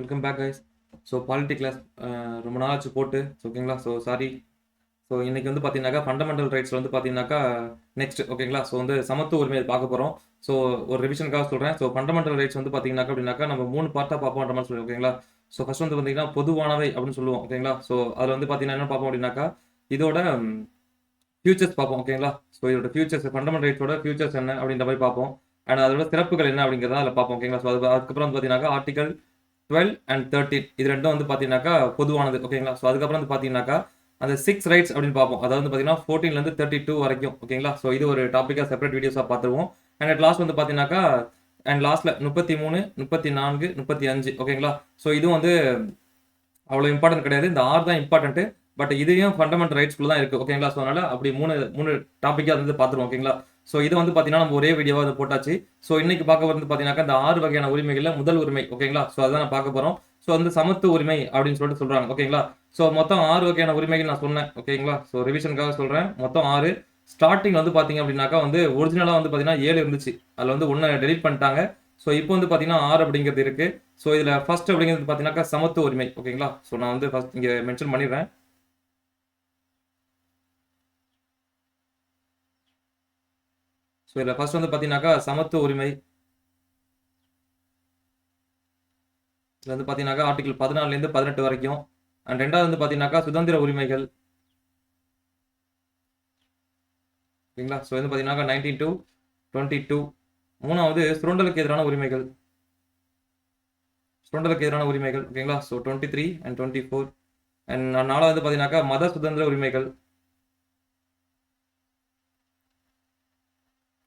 Welcome back guys. So polity class ரொம்ப நாள் ஆச்சு போட்டு. ஓகேங்களா. So sorry. ஸோ இன்னைக்கு வந்து பார்த்தீங்கன்னாக்கா ஃபண்டமெண்டல் ரைட்ஸில் வந்து பார்த்தீங்கன்னாக்கா நெக்ஸ்ட். ஓகேங்களா. ஸோ வந்து சமத்துவ உரிமையை பார்க்க போகிறோம். ஸோ ஒரு ரிவிஷனுக்காக சொல்கிறேன். ஸோ ஃபண்டமெண்டல் ரைட்ஸ் வந்து பார்த்தீங்கன்னாக்கா அப்படின்னாக்கா நம்ம 3 பார்ட்டாக பார்ப்போன்ற மாதிரி சொல்லுவோம். ஓகேங்களா. ஸோ ஃபர்ஸ்ட் வந்து பார்த்தீங்கன்னா பொதுவானவை அப்படின்னு சொல்லுவோம். ஓகேங்களா. ஸோ அதில் வந்து பார்த்தீங்கன்னா என்ன பார்ப்போம் அப்படின்னாக்கா இதோட ஃபியூச்சர்ஸ் பார்ப்போம். ஓகேங்களா. ஸோ இதோட ஃபியூச்சர்ஸ் ஃபண்டமெண்டல் ரைட்ஸோட ஃபியூச்சர்ஸ் என்ன அப்படின்ற மாதிரி பார்ப்போம். அண்ட் அதோட சிறப்புகள் என்ன அப்படிங்கிறத அதில் பார்ப்போம். ஓகேங்களா. ஸோ அதுக்கப்புறம் வந்து பார்த்தீங்கன்னா ஆர்டிகல் 12 அண்ட் 13 இது ரெண்டும் வந்து பார்த்தீங்கன்னாக்கா பொதுவானது. ஓகேங்களா. ஸோ அதுக்கப்புறம் வந்து பார்த்தீங்கன்னாக்கா அந்த 6 ரைட்ஸ் அப்படின்னு பார்ப்போம். அதாவது வந்து பார்த்தீங்கன்னா 14லேருந்து 32 வரைக்கும். ஓகேங்களா. ஸோ இது ஒரு டாப்பிக்காக செப்பரேட் வீடியோஸாக பார்த்துருவோம். அண்ட் அட் லாஸ்ட் வந்து பார்த்தீங்கன்னாக்கா அண்ட் லாஸ்ட்டில் 33, 34, 35. ஓகேங்களா. ஸோ இதுவும் வந்து அவ்வளோ இம்பார்ட்டன்ட் கிடையாது. இந்த 6 தான் இம்பார்ட்டன்ட்டு. பட் இதையும் ஃபண்டமெண்டல் ரைட்ஸ்குள்ள தான் இருக்குது. ஓகேங்களா. ஸோ அதனால் அப்படி மூணு டாப்பிக்காக வந்து பார்த்துருவோம். ஓகேங்களா. ஸோ இது வந்து பார்த்தீங்கன்னா நம்ம ஒரே வீடியோவாக அதை போட்டாச்சு. ஸோ இன்னைக்கு பார்க்க வந்து பார்த்தீங்கன்னாக்கா இந்த 6 வகையான உரிமைகளில் முதல் உரிமை. ஓகேங்களா. ஸோ அதான் நான் பார்க்க போகிறோம். ஸோ வந்து சமத்துவ உரிமை அப்படின்னு சொல்லிட்டு சொல்கிறாங்க. ஓகேங்களா. ஸோ மொத்தம் 6 வகையான உரிமைகள் நான் சொன்னேன். ஓகேங்களா. ஸோ ரிவிஷனுக்காக சொல்கிறேன். மொத்தம் 6. ஸ்டார்டிங் வந்து பார்த்தீங்க அப்படின்னாக்கா வந்து ஒரிஜினலாக வந்து பார்த்தீங்கன்னா 7 இருந்துச்சு. அதில் வந்து 1 டெலிட் பண்ணிட்டாங்க. ஸோ இப்போ வந்து பார்த்தீங்கன்னா 6 அப்படிங்கிறது இருக்கு. ஸோ இதில் ஃபர்ஸ்ட் அப்படிங்கிறது பார்த்தீங்கன்னாக்கா சமத்துவ உரிமை. ஓகேங்களா. ஸோ நான் வந்து ஃபர்ஸ்ட் இங்கே மென்ஷன் பண்ணிடுறேன். ஸோ இதில் ஃபர்ஸ்ட் வந்து பார்த்தீங்கன்னாக்கா சமத்துவ உரிமை. இதில் வந்து பார்த்தீங்கன்னாக்கா ஆர்டிகல் 14லேருந்து 18 வரைக்கும். அண்ட் ரெண்டாவது வந்து பார்த்தீங்கன்னாக்கா சுதந்திர உரிமைகள். ஓகேங்களா. ஸோ வந்து பார்த்தீங்கன்னாக்கா 19 to 22. மூணாவது சுரண்டலுக்கு எதிரான உரிமைகள். சுரண்டலுக்கு எதிரான உரிமைகள். ஓகேங்களா. So 23 and 24. அண்ட் நாலாவது வந்து பார்த்தீங்கன்னாக்கா மத சுதந்திர உரிமைகள்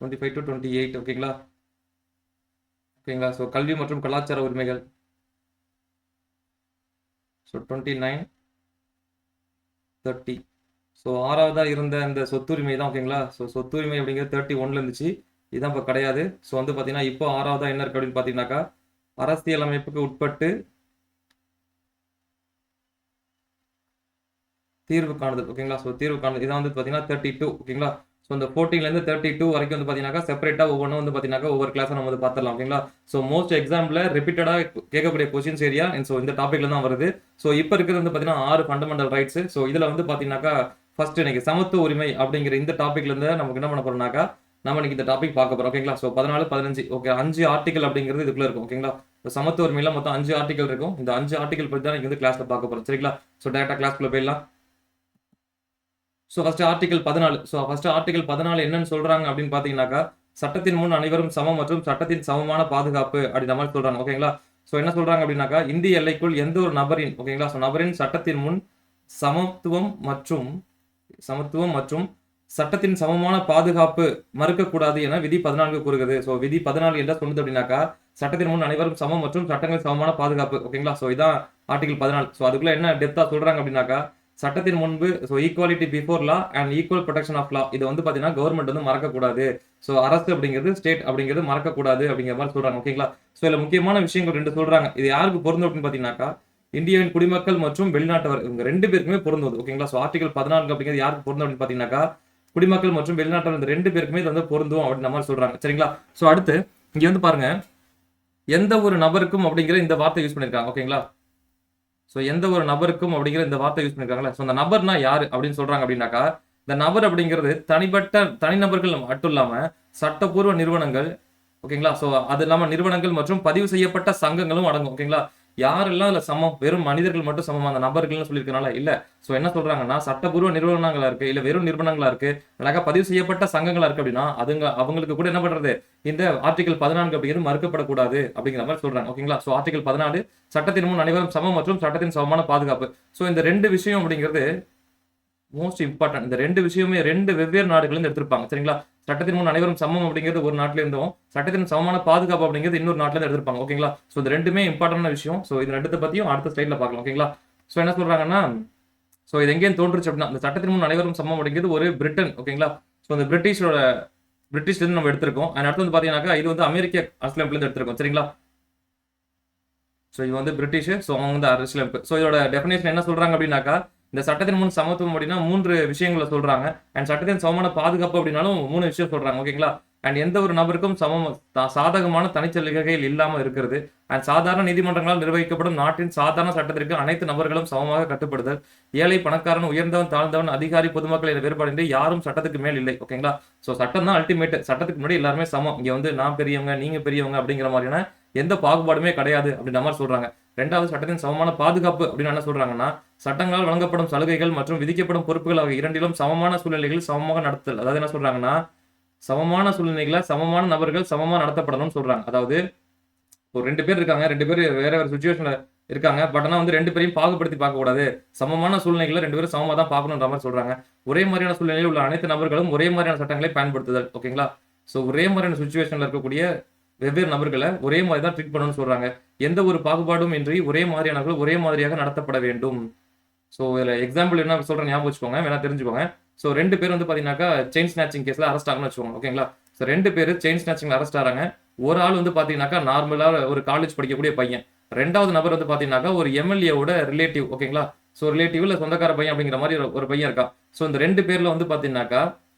25 to 28. ஓகேங்களா. ஓகேங்களா. ஸோ கல்வி மற்றும் கலாச்சார உரிமைகள். ஸோ 29, 30. ஸோ ஆறாவதாக இருந்த இந்த சொத்துரிமை தான். ஓகேங்களா. ஸோ சொத்துரிமை அப்படிங்கிறது 31 இருந்துச்சு. இதுதான் இப்போ கிடையாது. ஸோ வந்து பார்த்தீங்கன்னா இப்போ ஆறாவதாக என்ன இருக்குது அப்படின்னு பார்த்தீங்கன்னாக்கா அரசியல் அமைப்புக்கு உட்பட்டு தீர்வு காணுதல். ஓகேங்களா. ஸோ தீர்வு காணுதல் இதான் வந்து பார்த்தீங்கன்னா 32. ஓகேங்களா. ஸோ இந்த 14லேருந்து 32 வரைக்கும் வந்து பார்த்தீங்கன்னா செப்பரேட்டாக ஒவ்வொன்றும் வந்து பார்த்தீங்கன்னா ஒவ்வொரு கிளாஸை நம்ம வந்து பார்த்துடலாம். ஓகேங்களா. ஸோ மோஸ்ட் எக்ஸாம்பிள் ரிப்பீட்டடாக கேட்கக்கூடிய கொஸ்டின்ஸ் ஏரியா. ஸோ இந்த டாப்பிக்ல தான் வருது. ஸோ இப்போ இருக்கிறது வந்து பார்த்தீங்கன்னா 6 ஃபண்டமெண்டல் ரைட்ஸ். ஸோ இதில் வந்து பார்த்தீங்கன்னாக்கா ஃபர்ஸ்ட் இன்னைக்கு சமத்துவ உரிமை அப்படிங்கிற இந்த டாப்பிக்லேருந்து நமக்கு என்ன பண்ண போறோம்னாக்கா நம்ம இன்னைக்கு இந்த டாபிக் பார்க்க போறோம். ஓகேங்களா. ஸோ 14, 15. ஓகே 5 ஆர்டிகல் அப்படிங்கிறது இதுக்குள்ள இருக்கும். ஓகேங்களா. ஸோ சமத்துவ உரிமையில மொத்தம் 5 ஆர்டிகல் இருக்கும். இந்த 5 ஆர்டிகல் பற்றி தான் இன்னைக்கு வந்து கிளாஸ்ல பார்க்க போறோம். சரிங்களா. ஸோ டேரக்டா கிளாஸ்க்குள்ள போயிடலாம். So first article 14. So first article 14 என்னன்னு சொல்றாங்க அப்படின்னு பார்த்தீங்கன்னாக்கா சட்டத்தின் முன் அனைவரும் சமம் மற்றும் சட்டத்தின் சமமான பாதுகாப்பு அப்படின்ற மாதிரி சொல்றாங்க. ஓகேங்களா. ஸோ என்ன சொல்றாங்க அப்படின்னாக்கா இந்திய எல்லைக்குள் எந்த ஒரு நபரின். ஓகேங்களா. ஸோ நபரின் சட்டத்தின் முன் சமத்துவம் மற்றும் சட்டத்தின் சமமான பாதுகாப்பு மறுக்கக்கூடாது என விதி 14 கூறுகிறது. ஸோ விதி 14 என்ன சொல்லுது அப்படின்னாக்கா சட்டத்தின் முன் அனைவரும் சமம் மற்றும் சட்டங்கள் சமமான பாதுகாப்பு. ஓகேங்களா. ஸோ இதான் ஆர்டிகல் 14. ஸோ அதுக்குள்ள என்ன டெப்தா சொல்றாங்க அப்படின்னாக்கா சட்டத்தின் முன்பு so equality before law and equal protection of law. இது வந்து பார்த்தீங்கன்னா கவர்மெண்ட் வந்து மறக்கக்கூடாது. ஸோ அரசு அப்படிங்கிறது ஸ்டேட் அப்படிங்கிறது மறக்கக்கூடாது அப்படிங்கிற மாதிரி சொல்றாங்க. ஓகேங்களா. ஸோ இதில் முக்கியமான விஷயங்கள் 2 சொல்றாங்க. இது யாருக்கு பொருந்தும் அப்படின்னு பார்த்தீங்கன்னாக்கா இந்தியாவின் குடிமக்கள் மற்றும் வெளிநாட்டவர் இவங்க 2 பேருக்குமே பொருந்துவது. ஓகேங்களா. ஸோ ஆர்டிகல் 14 அப்படிங்கிறது யாருக்கு பொருந்தும் அப்படின்னு பார்த்தீங்கன்னாக்கா குடிமக்கள் மற்றும் வெளிநாட்டவர் இந்த 2 பேருக்குமே இது வந்து பொருந்தும் அப்படின்ற மாதிரி சொல்றாங்க. சரிங்களா. ஸோ அடுத்து இங்க வந்து பாருங்க எந்த ஒரு நபருக்கும் அப்படிங்கிற இந்த வார்த்தை யூஸ் பண்ணியிருக்காங்க. ஓகேங்களா. ஸோ எந்த ஒரு நபருக்கும் அப்படிங்கிற இந்த வார்த்தை யூஸ் பண்ணிருக்காங்களா. ஸோ அந்த நபர்னா யாரு அப்படின்னு சொல்றாங்க அப்படின்னாக்கா இந்த நபர் அப்படிங்கிறது தனிநபர்கள் மட்டும் இல்லாம சட்டப்பூர்வ நிறுவனங்கள். ஓகேங்களா. ஸோ அது இல்லாம நிறுவனங்கள் மற்றும் பதிவு செய்யப்பட்ட சங்கங்களும் அடங்கும். ஓகேங்களா. யாரெல்லாம் அதுல சமம் வெறும் மனிதர்கள் மட்டும் சமம் அந்த நபர்கள்னு சொல்லியிருக்கனால இல்ல. ஸோ என்ன சொல்றாங்கன்னா சட்டப்பூர்வ நிறுவனங்களா இருக்கு இல்ல வெறும் நிறுவனங்களா இருக்கு அழகா பதிவு செய்யப்பட்ட சங்கங்களா இருக்கு அப்படின்னா அவங்களுக்கு கூட என்ன பண்றது இந்த ஆர்டிகல் 14 அப்படிங்கிறது மறுக்கப்படக்கூடாது அப்படிங்கிற மாதிரி சொல்றாங்க. ஓகேங்களா. ஸோ ஆர்டிகல் 14 சட்டத்தின் முன் அனைவரும் சமம் மற்றும் சட்டத்தின் சமமான பாதுகாப்பு. ஸோ இந்த 2 விஷயம் அப்படிங்கிறது மோஸ்ட் இம்பார்ட்டன்ட். இந்த 2 விஷயமே 2 வெவ்வேறு நாடுகள் இருந்து எடுத்திருப்பாங்க. சரிங்களா. சட்டத்தின் முன் அனைவரும் சமம் அப்படிங்கிறது ஒரு நாட்டில இருந்தும் சட்டத்தின் சமமான பாதுகாப்பு அப்படிங்கிறது இன்னொரு நாட்டில இருந்து எடுத்திருப்பாங்க. ஓகேங்களா. ஸோ இந்த 2மே இம்பார்ட்டன்டான விஷயம். ஸோ இது 2 பத்தியும் அடுத்த ஸ்லைட்ல பார்க்கலாம். ஓகேங்களா. ஸோ என்ன சொல்றாங்கன்னா ஸோ இது எங்கேயும் தோன்றுச்சு அப்படின்னா இந்த சட்டத்தின் முன் அனைவரும் சமம் அப்படிங்கிறது ஒரு பிரிட்டன். ஓகேங்களா. ஸோ இந்த பிரிட்டிஷ்ல இருந்து நம்ம எடுத்திருக்கோம். அண்ட் அடுத்து வந்து பாத்தீங்கன்னாக்கா இது வந்து அமெரிக்க அரசியலமைப்புல இருந்து எடுத்திருக்கோம். சரிங்களா. ஸோ இது வந்து பிரிட்டிஷ். ஸோ அவங்க வந்து அரசியலமைப்பு. ஸோ இதோட டெஃபினேஷன் என்ன சொல்றாங்க அப்படின்னாக்கா இந்த சட்டத்தின் முன் சமத்துவம் அப்படின்னா 3 விஷயங்களை சொல்றாங்க. அண்ட் சட்டத்தின் சமமான பாதுகாப்பு அப்படின்னாலும் 3 விஷயம் சொல்றாங்க. ஓகேங்களா. அண்ட் எந்த ஒரு நபருக்கும் சாதகமான தனிச்சலுகைகள் இல்லாமல் இருக்கிறது. அண்ட் சாதாரண நீதிமன்றங்களால் நிர்வகிக்கப்படும் நாட்டின் சாதாரண சட்டத்திற்கு அனைத்து நபர்களும் சமமாக கட்டுப்படுதல். ஏழை பணக்காரன், உயர்ந்தவன் தாழ்ந்தவன், அதிகாரி, பொதுமக்கள் என்ற வேறுபாடின்றி யாரும் சட்டத்துக்கு மேல் இல்லை. ஓகேங்களா? ஸோ சட்டம் தான் அல்டிமேட். சட்டத்துக்கு முன்னாடி எல்லாருமே சமம். இங்க வந்து நான் பெரியவங்க, நீங்க பெரியவங்க அப்படிங்கிற மாதிரியான எந்த பாகுபாடுமே கிடையாது அப்படின்ற மாதிரி சொல்றாங்க. ரெண்டாவது, சட்டத்தின் சமமான பாதுகாப்பு அப்படின்னு என்ன சொல்றாங்கன்னா, சட்டங்களால் வழங்கப்படும் சலுகைகள் மற்றும் விதிக்கப்படும் பொறுப்புகள் ஆகிய இரண்டிலும் சமமான சூழ்நிலைகளில் சமமாக நடத்தல். அதாவது என்ன சொல்றாங்கன்னா, சமமான சூழ்நிலைகளை சமமான நபர்கள் சமமா நடத்தப்படணும்னு சொல்றாங்க. அதாவது ஒரு 2 பேர் இருக்காங்க. 2 பேர் வேற வேற சிச்சுவேஷன்ல இருக்காங்க. பட் ஆனா வந்து 2 பேரையும் பாகுபடுத்தி பார்க்கக்கூடாது. சமமான சூழ்நிலைகளை 2 பேரும் சமமா தான் பார்க்கணுன்ற மாதிரி சொல்றாங்க. ஒரே மாதிரியான சூழ்நிலையில் உள்ள அனைத்து நபர்களும் ஒரே மாதிரியான சட்டங்களை பயன்படுத்துதல். ஓகேங்களா? ஸோ ஒரே மாதிரியான சிச்சுவேஷன்ல இருக்கக்கூடிய வெவ்வேறு நபர்களை ஒரே மாதிரி தான் ட்ரீட் பண்ணணும்னு சொல்றாங்க. எந்த ஒரு பாகுபாடும் இன்றி ஒரே மாதிரியானவர்கள் ஒரே மாதிரியாக நடத்தப்பட வேண்டும். ஸோ இதில் எக்ஸாம்பிள் என்ன சொல்கிறேன் ஞாபகம் வச்சுக்கோங்க, வேணா தெரிஞ்சுக்கோங்க. ஸோ 2 பேர் வந்து பார்த்தீங்கன்னாக்கா செயின் ஸ்நாச்சிங் கேஸில் அரெஸ்ட் ஆகணும்னு வச்சுக்கோங்க. ஓகேங்களா? ஸோ 2 பேர் செயின் ஸ்நாச்சிங்கில் அரெஸ்ட் ஆகிறாங்க. ஒரு ஆள் வந்து பார்த்தீங்கன்னாக்கா நார்மலாக ஒரு காலேஜ் படிக்கக்கூடிய பையன். 2வது நபர் வந்து பார்த்தீங்கன்னாக்கா ஒரு எம்எல்ஏவோட ரிலேட்டிவ். ஓகேங்களா? ஸோ ரிலேட்டிவ் இல்லை சொந்தக்கார பையன் அப்படிங்கிற மாதிரி ஒரு பையன் இருக்கான். ஸோ இந்த 2 பேரில் வந்து பார்த்தீங்கன்னாக்கா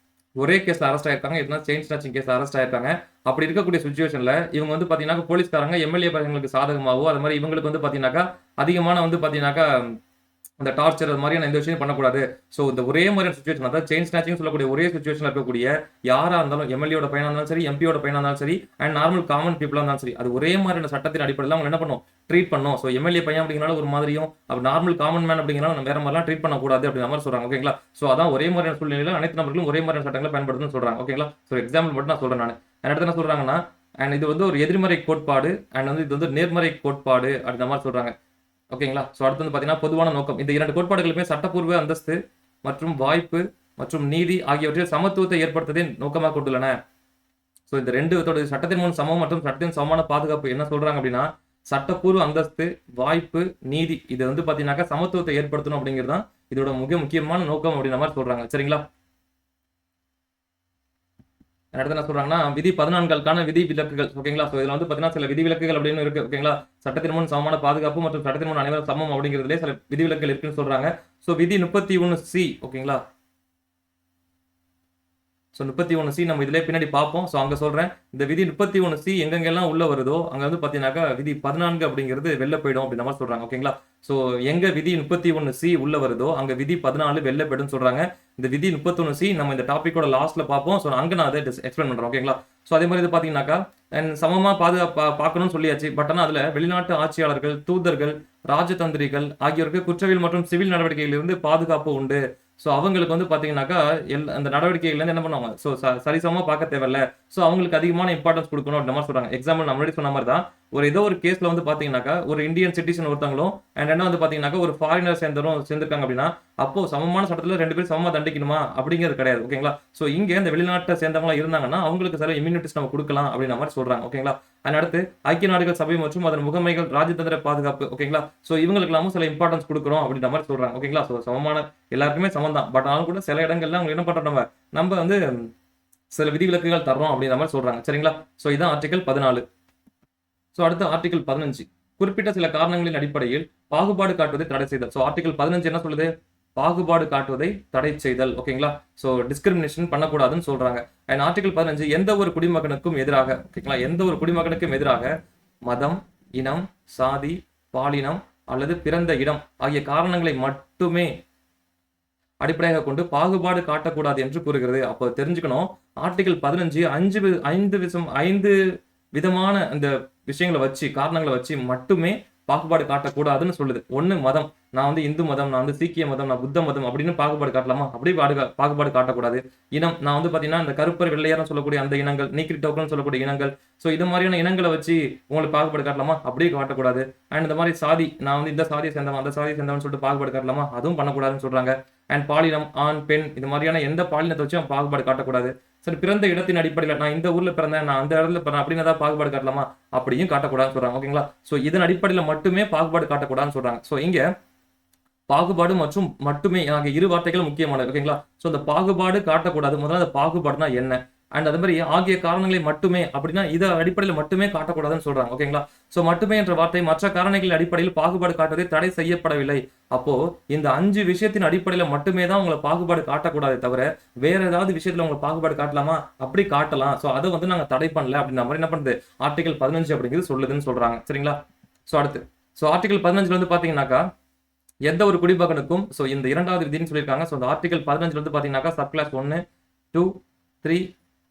ஒரே கேஸ்ல அரெஸ்ட் ஆயிருக்காங்க. இல்லைன்னா செயின் ஸ்நாச்சிங் கேஸ்ல அரெஸ்ட் ஆயிருக்காங்க. அப்படி இருக்கக்கூடிய சுச்சுவேஷன்ல இவங்க வந்து பார்த்தீங்கன்னா போலீஸ்காரங்க எம்எல்ஏ பையங்களுக்கு சாதகமாகவோ அது மாதிரி இவங்களுக்கு வந்து பார்த்தீங்கன்னாக்கா அதிகமான வந்து பார்த்தீங்கன்னாக்கா அந்த டார்ச்சர் அது மாதிரியான எந்த விஷயம் பண்ணக்கூடாது. ஸோ இந்த ஒரே மாதிரியான சுச்சுவேஷன், அதாவது செயின் ஸ்நாச்சிங் சொல்லக்கூடிய ஒரே சுச்சுவேஷன்ல இருக்கக்கூடிய யாரா இருந்தாலும், எம்எல்ஏட பையனா இருந்தாலும் சரி, எம்பியோட பையனா இருந்தாலும் சரி, அண்ட் நார்மல் காமன் பீப்புளா இருந்தாலும் சரி, அது ஒரே மாதிரியான சட்டத்தின் அடிப்படையில் அவங்க என்ன பண்ணும், ட்ரீட் பண்ணும். ஸோ எம்எல்ஏ பையன் அப்படிங்கிறனால ஒரு மாதிரியும், அப்போ நார்மல் காமன் மேன் அப்படிங்கிறனால வேற மாதிரிலாம் ட்ரீட் பண்ணக்கூடாது அப்படிங்கிற மாதிரி சொல்றாங்க. ஓகேங்களா? ஸோ அதான் ஒரே மாதிரியான சூழ்நிலையில் அனைத்து நபர்களும் ஒரே மாதிரியான சட்டங்களை பயன்படுத்தணும்னு சொல்றாங்க. ஓகேங்களா? ஸோ எக்ஸாம்பிள் மட்டும் நான் சொல்றேன். நான் அடுத்து என்ன சொல்றாங்கன்னா, அண்ட் இது வந்து ஒரு எதிர்மறை கோட்பாடு, அண்ட் வந்து இது வந்து நேர்மறை கோட்பாடு அப்படின்ற மாதிரி சொல்றாங்க. ஓகேங்களா? ஸோ அடுத்து வந்து பார்த்தீங்கன்னா பொதுவான நோக்கம். இந்த 2 கோட்பாடுகளுமே சட்டப்பூர்வ அந்தஸ்து மற்றும் வாய்ப்பு மற்றும் நீதி ஆகியவற்றில் சமத்துவத்தை ஏற்படுத்துவதை நோக்கமாக கொண்டுள்ளன. ஸோ இந்த 2 சட்டத்தின் முன் சமம் மற்றும் சட்டத்தின் சமமான பாதுகாப்பு என்ன சொல்றாங்க அப்படின்னா, சட்டப்பூர்வ அந்தஸ்து, வாய்ப்பு, நீதி இது வந்து பார்த்தீங்கன்னாக்கா சமத்துவத்தை ஏற்படுத்தணும் அப்படிங்கிறது தான் இதோட மிக முக்கியமான நோக்கம் அப்படின்ற மாதிரி சொல்றாங்க. சரிங்களா? அடுத்து என்ன சொல்றாங்கன்னா, விதி 14க்கான விதி விலக்குகள். ஓகேங்களா? ஸோ இதுல வந்து பார்த்தீங்கன்னா சில விதி விலக்குகள் அப்படின்னு இருக்கு. ஓகேங்களா? சட்டத்தின் முன் சமமான பாதுகாப்பு மற்றும் சட்டத்தின் முன் அனைவரும் சமம் அப்படிங்கிறதுலே சில விதிவிலக்குகள் இருக்குன்னு சொல்றாங்க. ஸோ விதி 31C. ஓகேங்களா? ஸோ 31C நம்ம இதிலே பின்னாடி பார்ப்போம். ஸோ அங்கே சொல்கிறேன், இந்த விதி 31C எங்கெங்கெல்லாம் உள்ள வருதோ அங்கே வந்து பார்த்தீங்கன்னாக்கா விதி 14 அப்படிங்கிறது வெளில போயிடும் அப்படின்ற மாதிரி சொல்கிறாங்க. ஓகேங்களா? ஸோ எங்கே விதி 31C உள்ள வருதோ அங்கே விதி 14 வெளில போயிடும்னு சொல்கிறாங்க. இந்த விதி 31C நம்ம இந்த டாப்பிக்கோட லாஸ்ட்டில் பார்ப்போம். ஸோ அங்கே நான் அதை எக்ஸ்பிளைன் பண்ணுறேன். ஓகேங்களா? ஸோ அதே மாதிரி இது பார்த்தீங்கன்னாக்கா சமமாக பார்க்கணும்னு சொல்லியாச்சு. பட் ஆனால் அதில் வெளிநாட்டு ஆட்சியாளர்கள், தூதர்கள், ராஜதந்திரிகள் ஆகியோருக்கு குற்றவியல் மற்றும் சிவில் நடவடிக்கைகளிலிருந்து பாதுகாப்பு உண்டு. ஸோ அவங்களுக்கு வந்து பார்த்தீங்கன்னாக்கா அந்த நடவடிக்கைகள்லேருந்து என்ன பண்ணுவாங்க, ஸோ சரிசமமாக பார்க்க தேவையில்ல. ஸோ அவங்களுக்கு அதிகமான இம்பார்ட்டன்ஸ் கொடுக்கணும் அப்படின்ற மாதிரி சொல்கிறாங்க. எக்ஸாம்பிள் நான் முன்னாடி சொன்ன மாதிரி தான், ஏதோ ஒரு கேஸில் வந்து பார்த்தீங்கன்னாக்கா ஒரு இந்தியன் சிட்டிசன் ஒருத்தவங்களும் அண்ட் என்ன வந்து பார்த்தீங்கன்னாக்கா ஒரு ஃபாரினர் சேர்ந்திருக்காங்க அப்படின்னா, அப்போ சமமான சட்டத்தில் 2 பேரும் சமமாக தண்டிக்கணுமா அப்படிங்கிறது கிடையாது. ஓகேங்களா? ஸோ இங்கே இந்த வெளிநாட்டை சேர்ந்தவங்களா இருந்தாங்கன்னா அவங்களுக்கு சில இம்யூனிட்டிஸ் நம்ம கொடுக்கலாம் அப்படின்ற மாதிரி சொல்கிறாங்க. ஓகேங்களா? அண்ட் அடுத்து ஐக்கிய நாடுகள் சபை மற்றும் அதன் முகமைகள், ராஜதந்திர பாதுகாப்பு. ஓகேங்களா? ஸோ இவங்களுக்கெல்லாமும் சில இம்பார்ட்டன்ஸ் கொடுக்குறோம் அப்படின்ற மாதிரி சொல்கிறாங்க. ஓகேங்களா? ஸோ சமமான எல்லாருக்குமே சமம் தான். பட் ஆனாலும் கூட சில இடங்கள்ல அவங்க என்ன பண்ணுறோம், நம்ம வந்து சில விதிவிலக்குகள் தர்றோம் அப்படின்ற மாதிரி சொல்றாங்க. சரிங்களா? ஸோ இதான் ஆர்டிகல் 14. ஸோ அடுத்து ஆர்டிகல் 15. குறிப்பிட்ட சில காரணங்களின் அடிப்படையில் பாகுபாடு காட்டுவதை தடை செய்தல். ஸோ ஆர்டிகல் 15 என்ன சொல்லுது, பாகுபாடு காட்டுவதை தடை செய்தல். ஓகேங்களா? ஸோ டிஸ்கிரிமினேஷன் பண்ணக்கூடாதுன்னு சொல்றாங்க. அண்ட் ஆர்டிகல் 15 எந்த ஒரு குடிமகனுக்கும் எதிராக, ஓகேங்களா, எந்த ஒரு குடிமகனுக்கும் எதிராக மதம், இனம், சாதி, பாலினம் அல்லது பிறந்த இடம் ஆகிய காரணங்களை மட்டுமே அடிப்படையாக கொண்டு பாகுபாடு காட்டக்கூடாது என்று கூறுகிறது. அப்போ தெரிஞ்சுக்கணும், ஆர்டிகல் 15 5 விதமான அந்த விஷயங்களை வச்சு, காரணங்களை வச்சு மட்டுமே பாகுபாடு காட்டக்கூடாதுன்னு சொல்லுது. ஒண்ணு மதம், நான் வந்து இந்து மதம், நான் வந்து சீக்கிய மதம், நான் புத்த மதம் அப்படின்னு பாகுபாடு காட்டலாமா? அப்படி பாகுபாடு காட்டக்கூடாது. இனம், நான் வந்து பாத்தீங்கன்னா இந்த கருப்பர் வெள்ளையாரம் சொல்லக்கூடிய அந்த இனங்கள், நீக்கிட்டோக்கன் சொல்லக்கூடிய இனங்கள், ஸோ இது மாதிரியான இனங்களை வச்சு உங்களுக்கு பாகுபாடு காட்டலாமா? அப்படியே காட்டக்கூடாது. அண்ட் இந்த மாதிரி சாதி, நான் வந்து இந்த சாதியை சேர்ந்தவன், அந்த சாதியை சேர்ந்தவன் சொல்லிட்டு பாகுபாடு காட்டலாமா? அதுவும் பண்ணக்கூடாதுன்னு சொல்றாங்க. அண்ட் பாலினம், ஆண், பெண், இது மாதிரியான எந்த பாலினத்தை வச்சும் பாகுபாடு காட்டக்கூடாது. சரி, பிறந்த இடத்தின் அடிப்படையில் நான் இந்த ஊர்ல பிறந்தேன், நான் அந்த இடத்துல பிறந்தேன் அப்படின்னு ஏதாவது பாகுபாடு காட்டலாமா? அப்படியும் காட்டக்கூடாதுன்னு சொல்றாங்க. ஓகேங்களா? ஸோ இதன் அடிப்படையில் மட்டுமே பாகுபாடு காட்டக்கூடாதுன்னு சொல்றாங்க. ஸோ இங்க பாகுபாடு மற்றும் மட்டுமே ஆகிய 2 வார்த்தைகள் முக்கியமானது. ஓகேங்களா? ஸோ இந்த பாகுபாடு காட்டக்கூடாது. முதல்ல அந்த பாகுபாடுனா என்ன, அண்ட் அதே மாதிரி ஆகிய காரணங்களை மட்டுமே அப்படின்னா இதை அடிப்படையில் மட்டுமே காட்டக்கூடாதுன்னு சொல்றாங்க. ஓகேங்களா? ஸோ மட்டுமே என்ற வார்த்தை மற்ற காரணிகளின் அடிப்படையில் பாகுபாடு காட்டுவதை தடை செய்யப்படவில்லை. அப்போ இந்த 5 விஷயத்தின் அடிப்படையில் மட்டுமே தான் உங்களை பாகுபாடு காட்டக்கூடாதே தவிர வேற ஏதாவது விஷயத்துல உங்களை பாகுபாடு காட்டலாமா? அப்படி காட்டலாம். ஸோ அதை வந்து நாங்க தடை பண்ணல அப்படின்ற மாதிரி என்ன பண்ணுது ஆர்டிகல் 15 அப்படிங்கிறது சொல்லுதுன்னு சொல்றாங்க. சரிங்களா? ஸோ அடுத்து ஆர்டிகல் 15 வந்து பாத்தீங்கன்னாக்கா எந்த ஒரு குடிமகனுக்கும் இந்த 2வது விதின்னு சொல்லியிருக்காங்க. இந்த ஆர்டிகல் 15 வந்து பாத்தீங்கன்னாக்கா சப் கிளாஸ் 1, 2, 3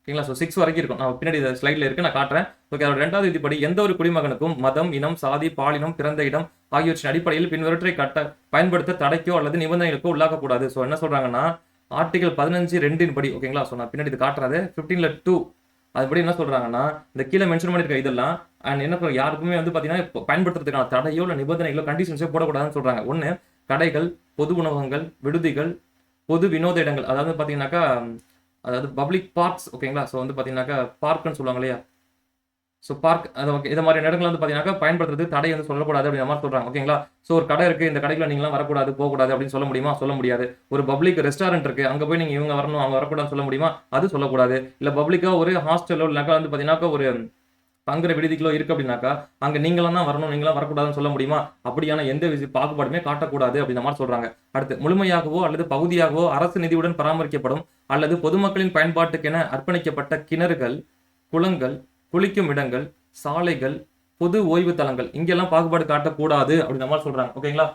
ஓகேங்களா? 6 வரைக்கும் இருக்கும். நான் பின்னாடி ஸ்லைட்ல இருக்கு, நான் காட்டுறேன். ஓகே, அதோட 2வது விதிப்படி எந்த ஒரு குடிமகனுக்கும் மதம், இனம், சாதி, பாலினம், பிறந்த இடம் ஆகியவற்றின் அடிப்படையில் பின்வருவற்றை பயன்படுத்த தடைக்கோ அல்லது நிபந்தனைகளுக்கோ உள்ளாக்கக்கூடாது. என்ன சொல்றாங்கன்னா ஆர்டிகல் 15(2) படி ஓகேங்களா? நான் பின்னாடி இது காட்டுறது 15(2) அதுபடி என்ன சொல்றாங்கன்னா இந்த கீழே மென்ஷன் பண்ணிருக்க இதெல்லாம் அண்ட் என்ன யாருக்குமே வந்து பாத்தீங்கன்னா பயன்படுத்துறதுக்கான தடையோ இல்ல நிபந்தனைகளோ கண்டிஷன்ஸோ போடக்கூடாதுன்னு சொல்றாங்க. 1 கடைகள், பொது உணவகங்கள், விடுதிகள், பொது வினோத இடங்கள், அதாவது பாத்தீங்கன்னாக்கா அதாவது பப்ளிக் பார்க்ஸ் ஓகேங்களா? வந்து பாத்தீங்கன்னாக்கா பார்க்னு சொல்லுவாங்க இல்லையா? பார்க் அது ஓகே, இந்த மாதிரி இடங்கள் வந்து பாத்தீங்கன்னாக்கா பயன்படுத்துறது தடை வந்து சொல்லக்கூடாது அப்படின்ற மாதிரி சொல்றாங்க. ஓகேங்களா? ஒரு கடை இருக்கு, இந்த கடைக்குள்ள நீங்களாம் வரக்கூடாது போகக்கூடாது அப்படின்னு சொல்ல முடியுமா? சொல்ல முடியாது. ஒரு பப்ளிக் ரெஸ்டாரண்ட் இருக்கு, அங்க போய் நீங்க இவங்க வரணும் அவங்க வரக்கூடாதுன்னு சொல்ல முடியுமா? அது சொல்லக்கூடாது. இல்ல பப்ளிக்கா ஒரு ஹாஸ்டலோ இல்லைனாக்கா வந்து பாத்தீங்கன்னாக்கா ஒரு தங்குற விடுதிகளோ இருக்கு அப்படின்னாக்கா அங்க நீங்களாம் தான் வரணும் நீங்களாம் வரக்கூடாதுன்னு சொல்ல முடியுமா? அப்படியான எந்த பாகுபாடுமே காட்டக்கூடாது அப்படின்ற மாதிரி சொல்றாங்க. அடுத்து முழுமையாகவோ அல்லது பகுதியாகவோ அரசு நிதியுடன் பராமரிக்கப்படும் அல்லது பொதுமக்களின் பயன்பாட்டுக்கென அர்ப்பணிக்கப்பட்ட கிணறுகள், குளங்கள், குளிக்கும் இடங்கள், சாலைகள், பொது ஓய்வு தலங்கள் இங்கெல்லாம் பாகுபாடு காட்டக்கூடாது அப்படின்ற மாதிரி சொல்றாங்க. ஓகேங்களா?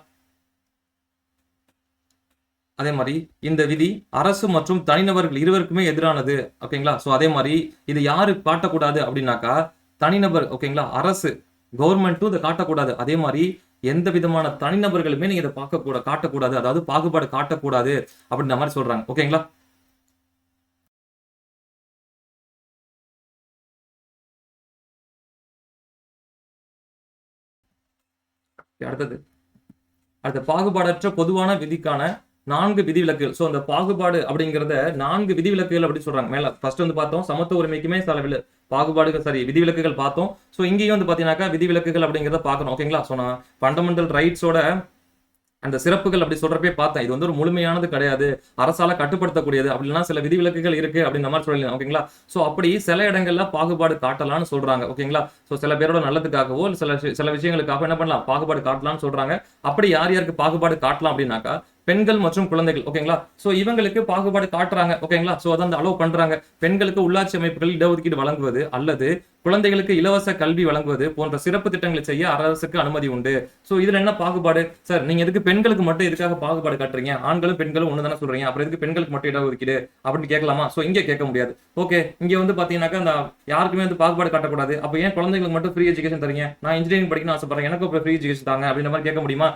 அதே மாதிரி இந்த விதி அரசு மற்றும் தனிநபர்கள் இருவருக்குமே எதிரானது. ஓகேங்களா? அதே மாதிரி இது யாரு காட்டக்கூடாது அப்படின்னாக்கா தனிநபர் ஓகேங்களா? அரசு கவர்மெண்ட்டும் இதை காட்டக்கூடாது. அதே மாதிரி எந்த விதமான தனிநபர்களுமே நீங்க இதை காட்டக்கூடாது, அதாவது பாகுபாடு காட்டக்கூடாது அப்படின்ற மாதிரி சொல்றாங்க. ஓகேங்களா? அடுத்தது பாகுபாடற்ற பொதுவான விதிக்கான 4 விதிவிலக்குகள். அந்த பாகுபாடு அப்படிங்கறத 4 விதிவிலக்குகள் அப்படி சொல்றாங்க. மேல ஃபர்ஸ்ட் வந்து பார்த்தோம் சமத்துவ உரிமைக்குமே சில பாகுபாடுகள் விதிவிலக்குகள் பார்த்தோம். இங்கேயும் வந்து பாத்தீங்கன்னாக்கா விதிவிலக்குகள் அப்படிங்கறத பார்க்கணும். ஓகேங்களா? நான் ஃபண்டமெண்டல் ரைட்ஸோட அந்த சிறப்புகள் அப்படி சொல்றப்பே பார்த்தேன். இது வந்து ஒரு முழுமையானது கிடையாது, அரசால கட்டுப்படுத்தக்கூடியது அப்படின்னா சில விதிவிலக்குகள் இருக்கு அப்படின்ற மாதிரி சொல்லலாம். ஓகேங்களா? அப்படி சில இடங்கள்ல பாகுபாடு காட்டலாம்னு சொல்றாங்க. ஓகேங்களா? சில பேரோட நல்லதுக்காகவோ சில விஷயங்களுக்காக என்ன பண்ணலாம் பாகுபாடு காட்டலாம்னு சொல்றாங்க. அப்படி யார் யாருக்கு பாகுபாடு காட்டலாம் அப்படின்னாக்கா பெண்கள் மற்றும் குழந்தைகள். ஓகேங்களா? இவங்களுக்கு பாகுபாடு காட்டுறாங்க. ஓகேங்களா? அதை வந்து அலோவ் பண்றாங்க. பெண்களுக்கு உள்ளாட்சி அமைப்புகள் இடஒதுக்கீடு வழங்குவது அல்லது குழந்தைகளுக்கு இலவச கல்வி வழங்குவது போன்ற சிறப்பு திட்டங்களை செய்ய அரசுக்கு அனுமதி உண்டு. இதுல என்ன பாகுபாடு சார்? நீங்க எதுக்கு பெண்களுக்கு மட்டும் எதுக்காக பாகுபாடு காட்டுறீங்க? ஆண்களும் பெண்களும் ஒண்ணு தானே சொல்றீங்க, அப்புறம் எதுக்கு பெண்களுக்கு மட்டும் இடஒதுக்கீடு அப்படின்னு கேட்கலாமா? இங்க கேட்க முடியாது. ஓகே, இங்க வந்து பாத்தீங்கன்னாக்கா அந்த யாருக்குமே வந்து பாகுபாடு காட்டக்கூடாது. அப்ப ஏன் குழந்தைகளுக்கு மட்டும் ஃப்ரீ எஜுகேஷன் தரீங்க? நான் இன்ஜினியரிங் படிக்கணும்னு ஆசைப்படுறேன், எனக்கு ஃப்ரீ எஜுகேஷன் தாங்க அப்படின்ற மாதிரி கேட்க முடியுமா?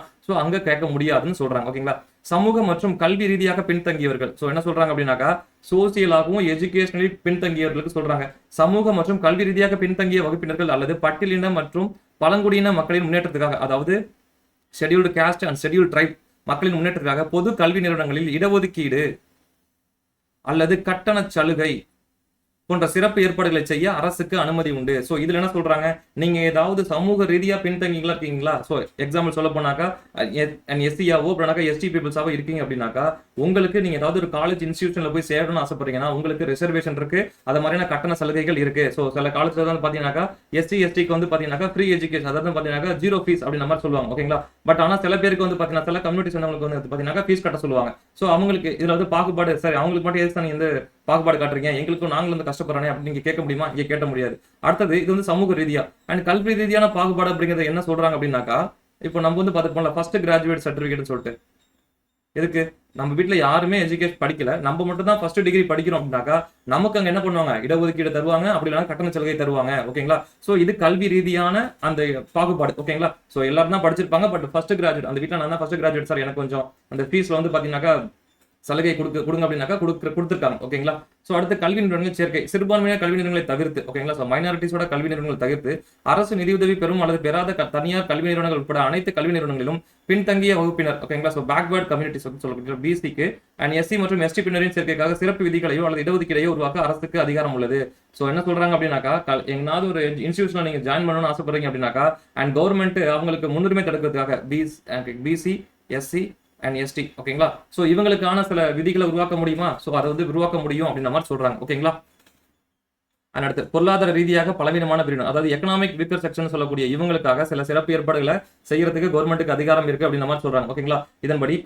அங்க கேட்க முடியாதுன்னு சொல்றாங்க. ஓகேங்களா? சமூக மற்றும் கல்வி ரீதியாக பின்தங்கியவர்கள் என்ன சொல்றாங்க அப்படின்னாக்கா சோசியலாகவும் எஜுகேஷனலி பின்தங்கியவர்களுக்கு சொல்றாங்க. சமூக மற்றும் கல்வி ரீதியாக பின்தங்கிய வகுப்பினர்கள் அல்லது பட்டியலின மற்றும் பழங்குடியின மக்களின் முன்னேற்றத்துக்காக, அதாவது scheduled caste and scheduled try மக்களின் முன்னேற்றத்துக்காக பொது கல்வி நிறுவனங்களில் இடஒதுக்கீடு அல்லது கட்டண சலுகை போன்ற சிறப்பு ஏற்பாடுகளை செய்ய அரசுக்கு அனுமதி உண்டு. இதுல என்ன சொல்றாங்க? நீங்க ஏதாவது சமூக ரீதியா பின்தங்கிங்களா இருக்கீங்களா? எக்ஸாம்பிள் சொல்ல போனாக்கா எஸ்சியாவோ எஸ்டி பீப்புள்ஸாவோ இருக்கீங்க அப்படின்னாக்கா உங்களுக்கு நீங்க ஏதாவது ஒரு காலேஜ் இன்ஸ்டிடியூஷன்ல போய் சேரணும்னு ஆசைப்படுறீங்கன்னா உங்களுக்கு ரிசர்வேஷன் இருக்கு, அது மாதிரியான கட்டண சலுகைகள் இருக்கு. சில காலேஜ்ல வந்து பாத்தீங்கன்னாக்கா எஸ்டிக்கு வந்து பாத்தீங்கன்னாக்கா ஃப்ரீ எஜுகேஷன், அதாவது பாத்தீங்கன்னா ஜீரோ ஃபீஸ் அப்படின்ற மாதிரி சொல்லுவாங்க. ஓகேங்களா? பட் ஆனா சில பேருக்கு வந்து பாத்தீங்கன்னா சில கம்யூனிட்டி சொன்னவங்களுக்கு வந்து பாத்தீங்கன்னா ஃபீஸ் கட்ட சொல்லுவாங்க. அவங்களுக்கு இதுல வந்து பாகுபாடு, சரி அவங்களுக்கு மட்டும் எதுக்கு நீங்க வந்து பாகுபாடு காட்டுறீங்க, எங்களுக்கும் நாங்களும் வந்து கஷ்டப்படுறானே அப்படின்னு நீங்க கேட்க முடியுமா? இங்க கேட்க முடியாது. அடுத்தது இது வந்து சமூக ரீதியா அண்ட் கல்வி ரீதியான பாகுபாடு அப்படிங்கிறது என்ன சொல்றாங்க அப்படின்னாக்கா இப்போ நம்ம வந்து பாத்துக்கோங்களா ஃபர்ஸ்ட் கிராஜுவேட் சர்டிபிகேட் சொல்லிட்டு எதுக்கு நம்ம வீட்டுல யாருமே எஜுகேஷன் படிக்கல, நம்ம மட்டும் தான் ஃபர்ஸ்ட் டிகிரி படிக்கிறோம் அப்படின்னாக்கா நமக்கு அங்க என்ன பண்ணுவாங்க இடஒதுக்கீடு தருவாங்க, அப்படி இல்லைன்னா கட்டண சலுகை தருவாங்க. ஓகேங்களா? இது கல்வி ரீதியான அந்த பாகுபாடு. ஓகேங்களா? எல்லாரும் தான் படிச்சிருப்பாங்க, பட் ஃபர்ஸ்ட் கிராஜுவேட் அந்த வீட்டுல நான் தான் ஃபர்ஸ்ட் கிராஜுவேட் சார், எனக்கு கொஞ்சம் அந்த ஃபீஸ்ல வந்து பாத்தீங்கன்னாக்கா சலுகை கொடுங்க அப்படின்னாக்கா கொடுத்துருக்காங்க. ஓகேங்களா? அடுத்த கல்வி நிறுவனங்கள் சேர்க்கை சிறுபான்மையான கல்வி நிறுவனங்களை தவிர்த்து, ஓகேங்களா, மைனாரிட்டிஸோட கல்வி நிறுவனங்களை தவிர்த்து அரசு நிதியுதவி பெறும் அல்லது பெறாத தனியார் கல்வி நிறுவனங்கள் உட்பட அனைத்து கல்வி நிறுவனங்களிலும் பின்தங்கிய வகுப்பினர், ஓகேங்களா, பேக்வேர்ட் கம்யூனிட்டிஸ் சொல்லக்கூடிய பிசிக்கு அண்ட் எஸ்சி மற்றும் எஸ்டி பின்னரின் சேர்க்கைக்காக சிறப்பு விதிகளையோ அல்லது இடஒதுக்கீடையோ உருவாக்க அரசுக்கு அதிகாரம் உள்ளது. என்ன சொல்றாங்க அப்படின்னாக்கா எங்கனாவது ஒரு இன்ஸ்டிடியூஷன்ல நீங்க ஜாயின் பண்ணணும்னு ஆசைப்படுறீங்க அப்படின்னாக்கா அண்ட் கவர்மெண்ட் அவங்களுக்கு முன்னுரிமை தடுக்கிறதுக்காக பிசி எஸ்சி அண்ட் எஸ்டி, ஓகேங்களா, இவங்களுக்கான சில விதிகளை உருவாக்க முடியுமா? அதை வந்து உருவாக்க முடியும் அப்படின்ற மாதிரி சொல்றாங்க. ஓகேங்களா? அடுத்து பொருளாதார ரீதியாக பலவீனமான பிரிவினர், அதாவது எக்கனாமிக் வீக்கர் செக்ஷன் சொல்லக்கூடிய இவங்களுக்காக சில சிறப்பு ஏற்பாடுகளை செய்யறதுக்கு கவர்மெண்ட்டுக்கு அதிகாரம் இருக்கு அப்படின்ற மாதிரி சொல்றாங்க. ஓகேங்களா, இதன்படி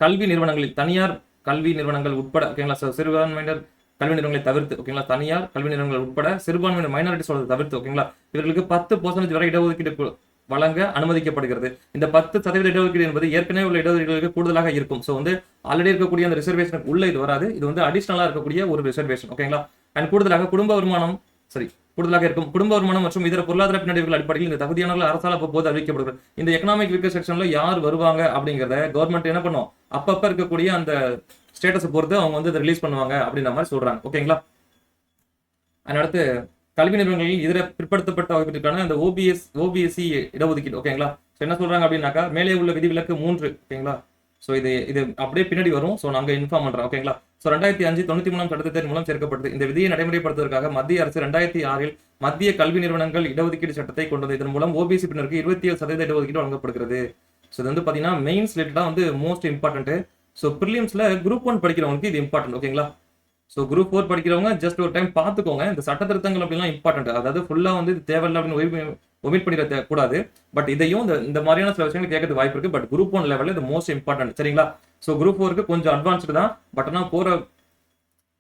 கல்வி நிறுவனங்களில் தனியார் கல்வி நிறுவனங்கள் உட்பட, ஓகேங்களா, சிறுபான்மையினர் கல்வி நிறுவனங்களை தவிர்த்து, ஓகேங்களா, தனியார் கல்வி நிறுவனங்கள் உட்பட சிறுபான்மையினர் மைனாரிட்டி சொல்றது தவிர்த்து, ஓகேங்களா, இவர்களுக்கு 10% வரை இடஒதுக்கீடு வழங்க அனுமதிக்கப்படுகிறது. இந்த 10% இடஒதுக்கீடு என்பது ஏற்கனவே உள்ள இடஒதுக்கீடுகளுக்கு கூடுதலாக இருக்கும். ஸோ வந்து ஆல்ரெடி இருக்கக்கூடிய அந்த ரிசர்வேஷன் உள்ள இது வராது. இது வந்து அடிஷனலா இருக்கக்கூடிய ஒரு ரிசர்வேஷன். ஓகேங்களா, அண்ட் கூடுதலாக கூடுதலாக இருக்கும் குடும்ப வருமானம் மற்றும் இதர பொருளாதார பின்னடைவுகள் அடிப்படையில் இந்த தகுதியானவர்கள் அரசால் அப்போது அறிவிக்கப்படுகிறது. இந்த எக்கனாமிக் வீக்கர் செக்ஷன்ல யார் வருவாங்க அப்படிங்கிறத கவர்மெண்ட் என்ன பண்ணும், அப்பப்ப இருக்கக்கூடிய அந்த ஸ்டேட்டஸை பொறுத்து அவங்க வந்து இதை ரிலீஸ் பண்ணுவாங்க அப்படின்ற மாதிரி சொல்றாங்க. ஓகேங்களா, அடுத்து கல்வி நிறுவனங்களில் இதர பிற்படுத்தப்பட்ட வகுப்பிற்கான அந்த ஓபிஎஸ்சி இடஒதுக்கீடு. ஓகேங்களா, என்ன சொல்றாங்க அப்படின்னாக்கா மேலே உள்ள விதிவிலக்கு 3. ஓகேங்களா, ஸோ இது அப்படியே பின்னாடி வரும். ஸோ நாங்கள் இன்ஃபார்ம் பண்றோம். ஓகேங்களா, ஸோ 2005 93 சட்டத்தின் மூலம் சேர்க்கப்பட்டது. இந்த விதியை நடைமுறைப்படுத்துவதற்காக மத்திய அரசு 2006 மத்திய கல்வி நிறுவனங்கள் இடஒதுக்கீடு சட்டத்தை கொண்டது. இதன் மூலம் ஓபிசி பின்னருக்கு 27% இடஒதுக்கீடு வழங்கப்படுகிறது. ஸோ இது வந்து பாத்தீங்கன்னா மெயின்ஸ் ரிலேட்டடா வந்து மோஸ்ட் இம்பார்ட்டன்ட். ஸோ ப்ரிலிம்ஸ்ல குரூப் 1 படிக்கிறவங்களுக்கு இது இம்பார்ட்டன்ட். ஓகேங்களா, ஸோ குரூப் 4 படிக்கிறவங்க ஜஸ்ட் ஒரு டைம் பார்த்துக்கோங்க. இந்த சட்ட திருத்தங்கள் அப்படிலாம் இம்பார்ட்டன்ட், அதாவது ஃபுல்லா வந்து இது தேவையில்லை அப்படின்னு ஒமிட் பண்ணிட கூடாது. பட் இதையும் இந்த மாதிரியான சில விஷயங்கள் கேட்கறது வாய்ப்பு இருக்கு. பட் குரூப் 1 லெவலில் இது மோஸ்ட் இம்பார்ட்டன்ட். சரிங்களா, ஸோ குரூப் 4க்கு கொஞ்சம் அட்வான்ஸ்டு தான். பட் ஆனால்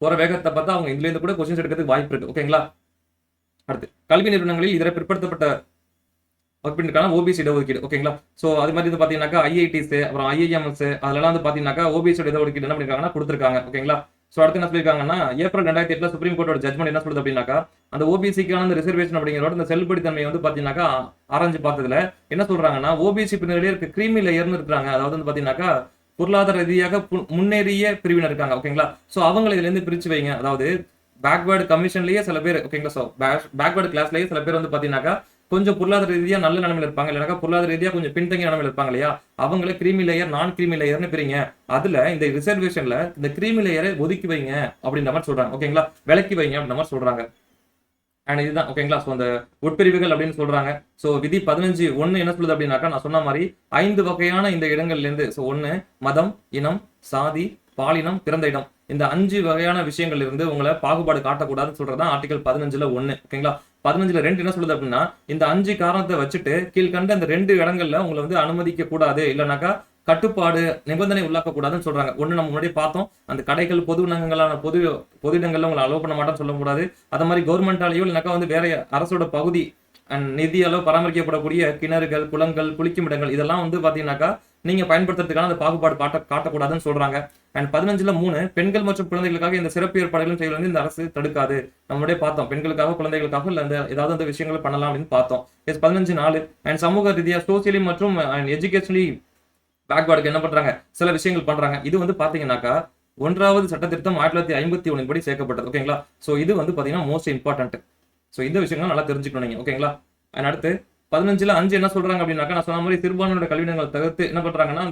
போற வேகத்தை பார்த்தா அவங்க இதுல இருந்து கூட கொஸ்டின்ஸ் எடுக்கிறதுக்கு வாய்ப்பு இருக்கு. ஓகேங்களா, அடுத்து கல்வி நிறுவனங்களில் இதர பிற்படுத்தப்பட்ட வகுப்பினருக்கான ஓபிசி இடஒதுக்கீடு. ஓகேங்களா, ஸோ அது மாதிரி வந்து பாத்தீங்கன்னாக்கா ஐஐடிஸ் அப்புறம் ஐஐஎம்எஸ் அதெல்லாம் வந்து பாத்தீங்கன்னாக்கா ஓபிசி இடஒதுக்கீடு என்ன பண்ணிருக்காங்கன்னா கொடுத்துருக்காங்க. ஓகேங்களா, ஸோ அடுத்து என்ன சொல்லியிருக்காங்கன்னா ஏப்ரல் 2008 சுப்ரீம் கோர்ட்டோட ஜட்மெண்ட் என்ன சொல்லுது அப்படின்னாக்கா அந்த ஓபிசிக்கான அந்த ரிசர்வேஷன் அப்படிங்கிறோட இந்த செல்லுபடித்தன்மையை வந்து பாத்தீங்கன்னாக்கா ஆராய்ஞ்சு பார்த்ததுல என்ன சொல்றாங்கன்னா ஓபிசி பிரிவினர்களே இருக்கு கிரீமி லேயர்னு இருக்காங்க. அதாவது வந்து பாத்தீங்கன்னாக்கா பொருளாதார ரீதியாக முன்னேறிய பிரிவினர் இருக்காங்க. ஓகேங்களா, ஸோ அவங்களை இதுல இருந்து பிரிச்சு வைங்க. அதாவது பேக்வேர்டு கமிஷன்லயே சில பேர், ஓகேங்களா, ஸோ பேக்வேர்டு கிளாஸ்லயே சில பேர் வந்து பாத்தீங்கன்னாக்கா கொஞ்சம் பொருளாதார ரீதியா நல்ல நிலைமையில இருப்பாங்க, இல்லைனாக்கா பொருளாதார ரீதியா கொஞ்சம் பின்தங்கிய நிலைமையில இருப்பாங்க இல்லையா, அவங்களே கிரீமி லேயர் நான் கிரீமி லேயர்னு பிரிங்க. அதுல இந்த ரிசர்வேஷன்ல இந்த கிரீமி லேயரை ஒதுக்கி வைங்க அப்படின்ற மாதிரி சொல்றாங்க. ஓகேங்களா, விலக்கி வைங்க அப்படின்ற மாதிரி சொல்றாங்க. அண்ட் இதுதான் ஓகேங்களா, ஸோ அந்த உட்பிரிவுகள் அப்படின்னு சொல்றாங்க. ஸோ விதி 15(1) என்ன சொல்லுது அப்படின்னாக்கா நான் சொன்ன மாதிரி 5 வகையான இந்த இடங்கள்ல இருந்து, ஸோ 1 மதம், இனம், சாதி, பாலினம், பிறந்த இடம், இந்த 5 வகையான விஷயங்கள்ல இருந்து உங்களை பாகுபாடு காட்டக்கூடாதுன்னு சொல்றதுதான் ஆர்டிகல் 15(1). ஓகேங்களா, 15(2) என்ன சொல்லுது அப்படின்னா இந்த 5 காரணத்தை வச்சுட்டு கீழ்கண்ட இந்த 2 இடங்கள்ல உங்களை வந்து அனுமதிக்க கூடாது, இல்லைனாக்கா கட்டுப்பாடு நிபந்தனை உள்ளாக்க கூடாதுன்னு சொல்றாங்க. ஒண்ணு நம்ம முன்னாடி பார்த்தோம், அந்த கடைகள் பொது இடங்களான பொது இடங்கள்ல உங்களை அலோவ் பண்ண மாட்டேன்னு சொல்லக்கூடாது. அது மாதிரி கவர்மெண்டாலேயோ இல்லைனாக்கா வந்து வேற அரசோட பகுதி அண்ட் நிதியாலோ பராமரிக்கப்படக்கூடிய கிணறுகள், குளங்கள், குளிக்கும் இடங்கள் இதெல்லாம் வந்து பாத்தீங்கன்னாக்கா நீங்க பயன்படுத்துறதுக்கான அந்த பாகுபாடு காட்டக்கூடாதுன்னு சொல்றாங்க. அண்ட் 15(3) பெண்கள் மற்றும் குழந்தைகளுக்காக இந்த சிறப்பு ஏற்பாடுகளும் செய்வது வந்து இந்த அரசு தடுக்காது. நம்மளே பார்த்தோம், பெண்களுக்காக குழந்தைகளுக்காக இல்ல ஏதாவது அந்த விஷயங்களை பண்ணலாம் அப்படின்னு பார்த்தோம். 15(4) அண்ட் சமூக ரீதியா சோசியலி மற்றும் எஜுகேஷனலி பேக்வேர்டுக்கு என்ன பண்றாங்க, சில விஷயங்கள் பண்றாங்க. இது வந்து பாத்தீங்கன்னாக்கா 1வது சட்ட திருத்தம் 1951 படி சேர்க்கப்பட்டது. ஓகேங்களா, சோ இது வந்து பாத்தீங்கன்னா மோஸ்ட் இம்பார்ட்டன்ட். சோ இந்த விஷயங்கள் நல்லா தெரிஞ்சுக்கணும் நீங்க. ஓகேங்களா, அடுத்து 15(5) என்ன சொல்றாங்க அப்படின்னாக்கா நான் சொன்ன மாதிரி சிறுபான்மையோட கல்வி நிறுவனங்களை தவிர்த்து என்ன பண்றாங்கன்னா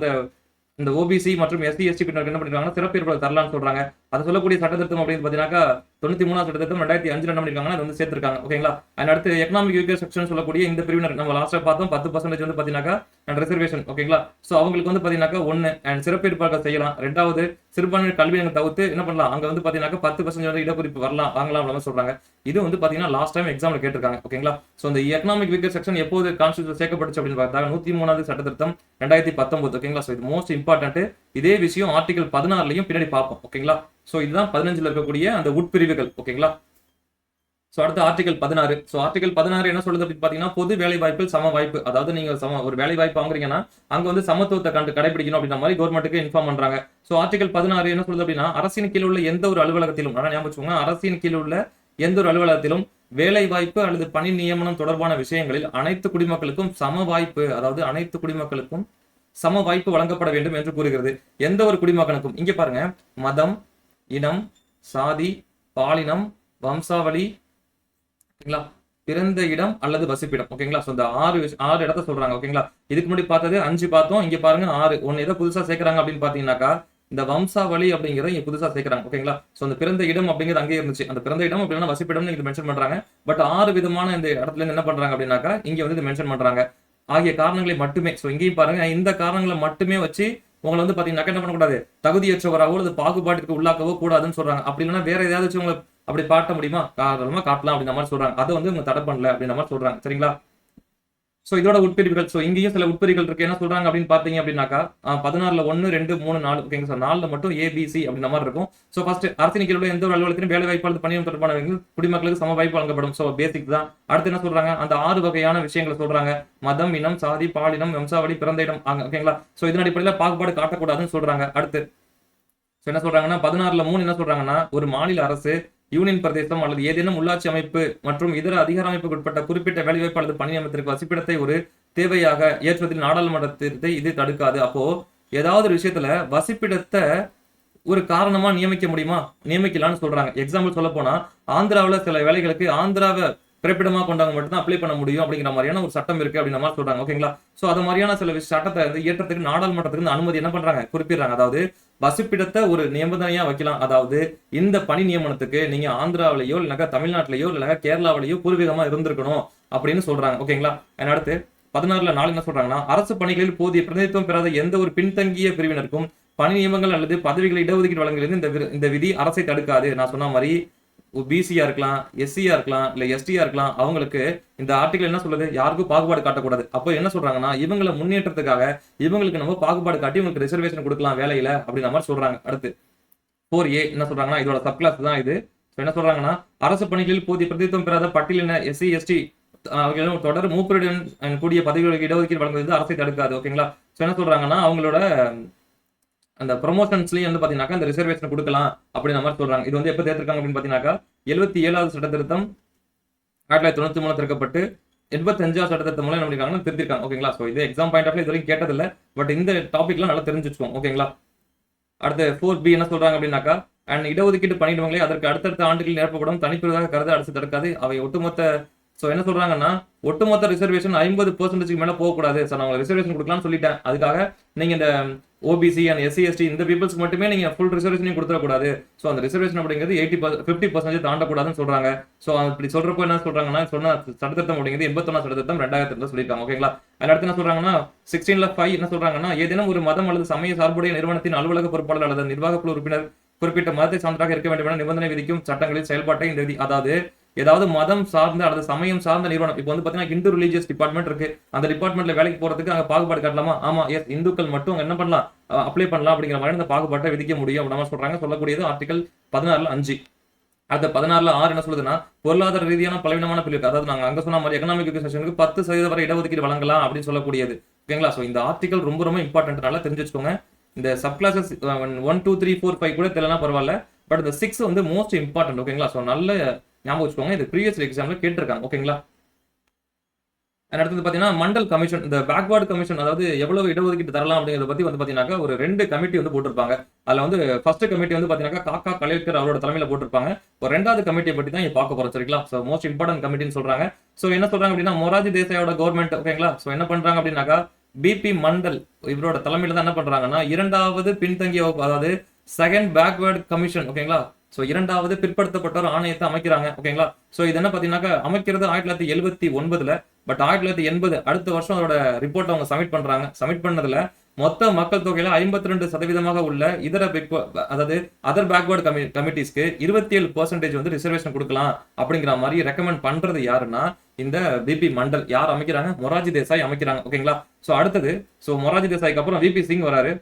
இந்த ஓபிசி மற்றும் எஸ்சி எஸ்டி பின்னருக்கு என்ன பண்ணிருக்காங்கன்னா சிறப்பு ஏற்பாடு தரலாம்னு சொல்றாங்க. அதை சொல்லக்கூடிய சட்ட திருத்தம் அப்படின்னு பாத்தீங்கன்னா 93வது சட்ட திருத்தம் 2005 என்ன பண்ணிருக்காங்கன்னா அது வந்து சேர்த்திருக்காங்க. ஓகேங்களா, அடுத்து எக்கனாமிக் வீக்கர் செக்ஷன் சொல்லக்கூடிய இந்த பிரிவினர் நம்ம லாஸ்டா பார்த்தோம் 10% வந்து பாத்தீங்கன்னா ரிசர்வேஷன். ஓகேங்களா, சோ அவங்களுக்கு வந்து பாத்தீங்கன்னா 1 அண்ட் சிறப்பு ஏற்பாடு செய்யலாம். 2வது சிறுபான்மையினர் கல்வி நிறுவனங்களை தவிர்த்து என்ன பண்ணலாம், அங்க வந்து பாத்தீங்கன்னா 10% வந்து இடக்குறிப்பு வாங்கலாம் அப்படின்னு சொல்றாங்க. இது வந்து பாத்தீங்கன்னா லாஸ்ட் டைம் எக்ஸாம்ல கேட்டிருக்காங்க. ஓகேங்களா, சோ இந்த எக்கனாமிக் வீக்கர் செக்ஷன் எப்போது கான்ஸ்டிடியூஷன் சேர்க்கப்பட்டுச்சு அப்படின்னு பார்த்தா 103வது சட்ட திருத்தம் 2019. ஓகேங்களா, சோ இது மோஸ்ட் இம்பார்ட்டன்ட். இதே விஷயம் ஆர்டிகல் 16லயும் பின்னாடி பார்ப்போம். ஓகேங்களா, சோ இதுதான் 15ல இருக்கக்கூடிய அந்த உட்பிரிவுகள். ஓகேங்களா, சோ அடுத்து ஆர்டிகல் 16. சோ ஆர்டிகல் 16 என்ன சொல்லுது அப்படின்னு பாத்தீங்கன்னா பொது வேலை வாய்ப்பில் சம வாய்ப்பு. அதாவது நீங்க ஒரு வேலை வாய்ப்பு வாங்குறீங்கன்னா அங்க வந்து சமத்துவத்தை கடைபிடிக்கணும் அப்படின்ற மாதிரி கவர்மெண்ட்டுக்கு இன்ஃபார்ம் பண்றாங்க. சோ ஆர்டிகல் 16 என்ன சொல்லுது அப்படின்னா அரசின் கீழ் உள்ள எந்த ஒரு அலுவலகத்திலும், ஞாபகம் வச்சுக்கோங்க, அரசின் கீழ் உள்ள எந்த ஒரு அலுவலகத்திலும் வேலை வாய்ப்பு அல்லது பணி நியமனம் தொடர்பான விஷயங்களில் அனைத்து குடிமக்களுக்கும் சம வாய்ப்பு, அதாவது அனைத்து குடிமக்களுக்கும் சம வாய்ப்பு வழங்கப்பட வேண்டும் என்று கூறுகிறது. எந்த ஒரு குடிமகனுக்கும், இங்க பாருங்க, மதம், இனம், சாதி, பாலினம், வம்சாவளி, ஓகேங்களா, பிறந்த இடம் அல்லது வசிப்பிடம். ஓகேங்களா, சோ இந்த 6 இடத்த சொல்றாங்க. ஓகேங்களா, இதுக்கு முன்னாடி பார்த்தது 5 பார்த்தோம், இங்க பாருங்க 6. ஒன்னு எதை புதுசா சேர்க்கிறாங்க அப்படின்னு பாத்தீங்கன்னாக்கா இந்த வம்சாவளி அப்படிங்கிறத இங்க புதுசா சேர்க்கிறாங்க. ஓகேங்களா, சோ அந்த பிறந்த இடம் அப்படிங்கிறது அங்கே இருந்துச்சு, அந்த பிறந்த இடம் அப்படின்னா வசிப்பிடம் இங்க மென்ஷன் பண்றாங்க. பட் 6 விதமான இந்த இடத்துல இருந்து என்ன பண்றாங்க அப்படின்னாக்கா இங்க வந்து இது மென்ஷன் பண்றாங்க ஆகிய காரணங்களை மட்டுமே. சோ இங்கேயும் பாருங்க இந்த காரணங்களை மட்டுமே வச்சு உங்களை வந்து பாத்தீங்கன்னா என்ன பண்ணக்கூடாது, தகுதியற்றவராகவோ அல்லது பாகுபாட்டுக்கு உள்ளாக்கவோ கூடாதுன்னு சொல்றாங்க. அப்படி இல்லைன்னா வேற ஏதாவது வச்சு உங்களை அப்படி காட்ட முடியுமா? தாராளமா காட்டலாம் அப்படின்ற மாதிரி சொல்றாங்க. அதை வந்து இவங்க தடை பண்ணல அப்படின்ற மாதிரி சொல்றாங்க. சரிங்களா? சோ இதோட உட்பிரிவுகள். சோ இங்கேயும் சில உட்பிரிவுகள் இருக்கு. என்ன சொல்றாங்க அப்படின்னு பாத்தீங்க அப்படின்னாக்கா 16ல 1, 2, 3, 4 ஓகேங்க சார். 4ல மட்டும் ஏபிசி அப்படின்ற மாதிரி இருக்கும். சோ ஃபர்ஸ்ட் அரசின் கீழ் உள்ள எந்த ஒரு அலுவலகத்திலும் வேலை வாய்ப்பு அல்லது பணியிடம் தொடர்பான குடிமக்களுக்கு சம வாய்ப்பு வழங்கப்படும். சோ பேசிக் தான். அடுத்து என்ன சொல்றாங்க? அந்த 6 வகையான விஷயங்களை சொல்றாங்க. மதம், இனம், சாதி, பாலினம், வம்சாவளி, பிறந்த இடம் ஓகேங்களா? சோ இதன் அடிப்படையில் பாகுபாடு காட்டக்கூடாதுன்னு சொல்றாங்க. அடுத்து என்ன சொல்றாங்கன்னா 16ல 3 என்ன சொல்றாங்கன்னா ஒரு மாநில அரசு, யூனியன் பிரதேசம் அல்லது ஏதேனும் உள்ளாட்சி அமைப்பு மற்றும் இதர அதிகார அமைப்புக்கு உட்பட்ட குறிப்பிட்ட வேலைவாய்ப்பு அல்லது பணி நியமனத்திற்கு வசிப்பிடத்தை ஒரு தேவையாக ஏற்றுவதில் நாடாளுமன்றத்தை இது தடுக்காது. அப்போ ஏதாவது ஒரு விஷயத்துல வசிப்பிடத்தை ஒரு காரணமா நியமிக்க முடியுமா? நியமிக்கலாம்னு சொல்றாங்க. எக்ஸாம்பிள் சொல்ல போனா ஆந்திராவில் சில வேலைகளுக்கு ஆந்திராவை பிறப்பிடமா கொண்டவங்க மட்டும் தான் அப்ளை பண்ண முடியும் அப்படிங்கிற மாதிரியான ஒரு சட்டம் இருக்கு அப்படின்ற மாதிரி சொல்றாங்க. ஓகேங்களா? சோ அது மாதிரியான சில சட்டத்தை வந்து ஏற்றத்துக்கு நாடாளுமன்றத்துக்கு அனுமதி என்ன பண்றாங்க? குறிப்பிடுறாங்க. அதாவது வசிப்பிடத்தை ஒரு நிபந்தனையா வைக்கலாம். அதாவது இந்த பணி நியமனத்துக்கு நீங்க ஆந்திராவிலேயோ இல்லைனாக்கா தமிழ்நாட்டிலேயோ இல்லைனா கேரளாவிலேயோ பூர்வீகமா இருந்திருக்கணும் அப்படின்னு சொல்றாங்க. ஓகேங்களா? அடுத்து 16ல 4 என்ன சொல்றாங்கன்னா அரசு பணிகளில் போதிய பிரதிநிதித்துவம் பெறாத எந்த ஒரு பின்தங்கிய பிரிவினருக்கும் பணி நியமனங்கள் அல்லது பதவிகளை இடஒதுக்கீடு வழங்குகிறது இந்த விதி அரசை தடுக்காது. நான் சொன்ன மாதிரி பிசியா இருக்கலாம், எஸ்சியா இருக்கலாம், இல்ல எஸ்டியா இருக்கலாம். அவங்களுக்கு இந்த ஆர்டிகல் என்ன சொல்லுது? யாருக்கும் பாகுபாடு காட்டக்கூடாது. அப்போ என்ன சொல்றாங்கன்னா இவங்களை முன்னேற்றத்துக்காக இவங்களுக்கு நம்ம பாகுபாடு காட்டி இவங்களுக்கு ரிசர்வேஷன் கொடுக்கலாம் வேலையில அப்படின்ற மாதிரி சொல்றாங்க. அடுத்து 4A என்ன சொல்றாங்கன்னா இதோட சப் கிளாஸ் தான் இது. என்ன சொல்றாங்கன்னா அரசு பணிகளில் போதிய பிரதித்துவம் பெறாத பட்டியலின எஸ்சி எஸ்டி அவர்களும் தொடர் மூப்பருடன் கூடிய பதவிகளுக்கு இடஒதுக்கீடு வழங்குவது அரசை தடுக்காது. ஓகேங்களா? என்ன சொல்றாங்கன்னா அவங்களோட அந்த ப்ரொமோஷன்ஸ்லயும் வந்து பாத்தீங்கன்னா இந்த ரிசர்வேஷன் கொடுக்கலாம் அப்படின்ற மாதிரி சொல்றாங்க. இது வந்து எப்ப தேர்த்திருக்காங்க அப்படின்னு பாத்தீங்கன்னா 77வது சட்ட திருத்தம் 1993 திருக்கப்பட்டு 85வது சட்ட திருத்தம் மூலம் என்ன பண்ணிருக்காங்க திருத்திருக்காங்க. ஓகேங்களா? சோ இது எக்ஸாம் பாயிண்ட் ஆஃப் இது வரைக்கும் கேட்டதில்ல. பட் இந்த டாபிக்லாம் நல்லா தெரிஞ்சு வச்சுக்கோங்க. ஓகேங்களா? அடுத்து 4B என்ன சொல்றாங்க அப்படின்னாக்கா அண்ட் இடஒதுக்கீட்டு பணியிடங்களை அதற்கு அடுத்தடுத்த ஆண்டுகளில் நிரப்பப்படும் தனிப்பிரிவாக கருத அரசு தடுக்காது. அவை ஒட்டுமொத்த சோ என்ன சொல்றாங்கன்னா ஒட்டுமொத்த ரிசர்வேஷன் 50% மேல போகக்கூடாது. சார் நான் ரிசர்வேஷன் கொடுக்கலாம்னு சொல்லிட்டேன். அதுக்காக நீங்க இந்த ஓபிசி அண்ட் எஸ்சி எஸ்டி இந்த பீப்புள்ஸ்க்கு மட்டுமே நீங்க ஃபுல் ரிசர்வேஷனையும் கொடுத்துடக்கூடாது. ஸோ அந்த ரிசர்வேஷன் அப்படிங்கிறது 50% தாண்டக்கூடாதுன்னு சொல்றாங்க. ஸோ அப்படி சொல்றப்போ என்ன சொல்றாங்கன்னா சொன்ன சட்டத்திட்டம் அப்படிங்கிறது 81 சட்டத்திட்டம் 2000 சொல்லியிருக்காங்க. ஓகேங்களா? அடுத்து என்ன சொல்றாங்கன்னா 16ல 5 என்ன சொல்றாங்கன்னா ஏதேனும் ஒரு மதம் அல்லது சமய சார்புடைய நிறுவனத்தின் அலுவலக பொறுப்பாளர் அல்லது நிர்வாக குழு உறுப்பினர் குறிப்பிட்ட மதத்தை சார்ந்ததாக இருக்க வேண்டும் என நிபந்தனை விதிக்கும் சட்டங்களில் செயல்பாட்டை இந்த விதி அதாவது ஏதாவது மதம் சார்ந்த அல்லது சமயம் சார்ந்த நிறுவனம் இப்போ வந்து பாத்தீங்கன்னா இந்து ரிலீஜியஸ் டிபார்ட்மெண்ட் இருக்கு. அந்த டிபார்ட்மெண்ட்ல வேலைக்கு போறதுக்கு அங்க பாகுபாடு காட்டலாமா? ஆமா, எஸ், இந்துக்கள் மட்டும் என்ன பண்ணலாம்? அப்ளை பண்ணலாம் அப்படிங்கிற மாதிரி அந்த பாகுபாட்டை விதிக்க முடியும் அப்படின்னு சொல்றாங்க. சொல்லக்கூடியது ஆர்டிகல் 16ல 5. அடுத்த 16ல 6 என்ன சொல்லுதுன்னா பொருளாதார ரீதியான பலவீனமான பிரிவுக்கு அதாவது நாங்க அங்க சொன்ன மாதிரி எக்கனாமிக் செக்ஷனுக்கு 10% வரை இடஒதுக்கீடு வழங்கலாம் அப்படின்னு சொல்லக்கூடியது. ஓகேங்களா? சோ இந்த ஆர்டிகல் ரொம்ப ரொம்ப இம்பார்ட்டன்ட். நல்லா தெரிஞ்சு வச்சுக்கோங்க. இந்த சப் கிளாஸஸ் 1 2 3 4 5 கூட தெரியலனா பரவாயில்ல. பட் இந்த 6 வந்து மோஸ்ட் இம்பார்ட்டன்ட். ஓகேங்களா? சோ நல்ல ஞாபகம் வச்சுக்கோங்க. இது ப்ரீவியஸ் எக்ஸாம்ல கேட்டிருக்காங்க. ஓகேங்களா? அடுத்தது பாத்தீங்கன்னா மண்டல் கமிஷன், இந்த பேக்வர்டு கமிஷன், அதாவது எவ்வளவு இடஒதுக்கீடு தரலாம் அப்படிங்கறத பத்தி வந்து பாத்தீங்கன்னா ஒரு 2 கமிட்டி வந்து போட்டிருப்பாங்க. அதுல வந்து ஃபர்ஸ்ட் கமிட்டி வந்து பாத்தீங்கன்னா காக்கா கலெக்டர் அவரோட தலைமையில போட்டிருப்பாங்க. ஒரு 2வது கமிட்டியை பத்தி தான் இங்க பார்க்க போறோம். சரிங்களா? சோ மோஸ்ட் இம்பார்ட்டன்ட் கமிட்டின்னு சொல்றாங்க. சோ என்ன சொல்றாங்க அப்படின்னா மொராஜி தேசாயோட கவர்மெண்ட். ஓகேங்களா? சோ என்ன பண்றாங்க அப்படின்னாக்கா பிபி மண்டல் இவரோட தலைமையில தான் என்ன பண்றாங்கன்னா 2வது பின்தங்கிய வகுப்பு அதாவது செகண்ட் பேக்வர்டு கமிஷன். ஓகேங்களா? சோ 2வது பிற்படுத்தப்பட்டோர் ஆணையத்தை அமைக்கிறாங்க. ஓகேங்களா? சோ இது என்ன பாத்தீங்கன்னா அமைக்கிறது 1979ல. பட் 1980 அடுத்த வருஷம் அதோட ரிப்போர்ட் அவங்க சப்மிட் பண்றாங்க. சப்மிட் பண்ணதுல மொத்த மக்கள் தொகையில 52% உள்ள இதர அதாவது அதர் பேக்வர்டு கமிட்டிஸ்க்கு 27% வந்து ரிசர்வேஷன் கொடுக்கலாம் அப்படிங்கிற மாதிரி ரெக்கமெண்ட் பண்றது யாருன்னா இந்த பிபி மண்டல். யார் அமைக்கிறாங்க? மொராஜி தேசாய் அமைக்கிறாங்க. ஓகேங்களா? சோ அடுத்தது மொராஜி தேசாய்க்கு அப்புறம் விபி சிங் வராரு.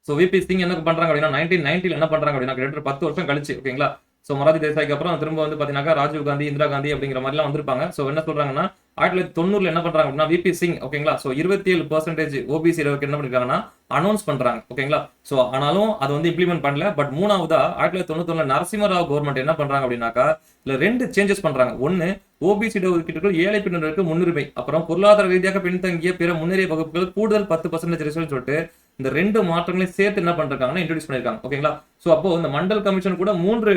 சோ விபி சிங் என்ன பண்றாங்க அப்படின்னா 1990ல என்ன பண்றாங்க அப்படின்னா கிட்டத்தட்ட 10 வருஷம் கழிச்சு. ஓகேங்களா? சோ மொராஜி தேசாய்க்கு அப்புறம் திரும்ப வந்து பாத்தீங்கன்னா ராஜீவ் காந்தி, இந்திரா காந்தி அப்படிங்கிற மாதிரி எல்லாம் வந்திருப்பாங்க. சோ என்ன சொல்றாங்கன்னா 1990ல என்ன பண்றாங்க அப்படின்னா விபி சிங். ஓகேங்களா? சோ 27% ஓபிசி என்ன பண்ணிருக்காங்கன்னா அனௌன்ஸ் பண்றாங்க. ஓகேங்களா? சோ ஆனாலும் அது வந்து இம்ப்ளிமெண்ட் பண்ணல. பட் 3வதா 1991ல நரசிம்மராவ் கவர்மெண்ட் என்ன பண்றாங்க அப்படின்னாக்கா இல்ல 2 சேஞ்சஸ் பண்றாங்க. ஒன்னு ஓபிசி இடஒதுக்கீட்டுகள் ஏழை பின்னருக்கு முன்னுரிமை, அப்புறம் பொருளாதார ரீதியாக பின்தங்கிய பிற முன்னேறிய வகுப்புகள் கூடுதல் 10% ரிசர்வேஷன் சொல்லிட்டு இந்த 2 மாற்றங்களையும் சேர்த்து என்ன பண்றாங்கன்னா இன்ட்ரோடியூஸ் பண்ணிருக்காங்க. ஓகேங்களா? சோ அப்போ இந்த மண்டல் கமிஷன் கூட 3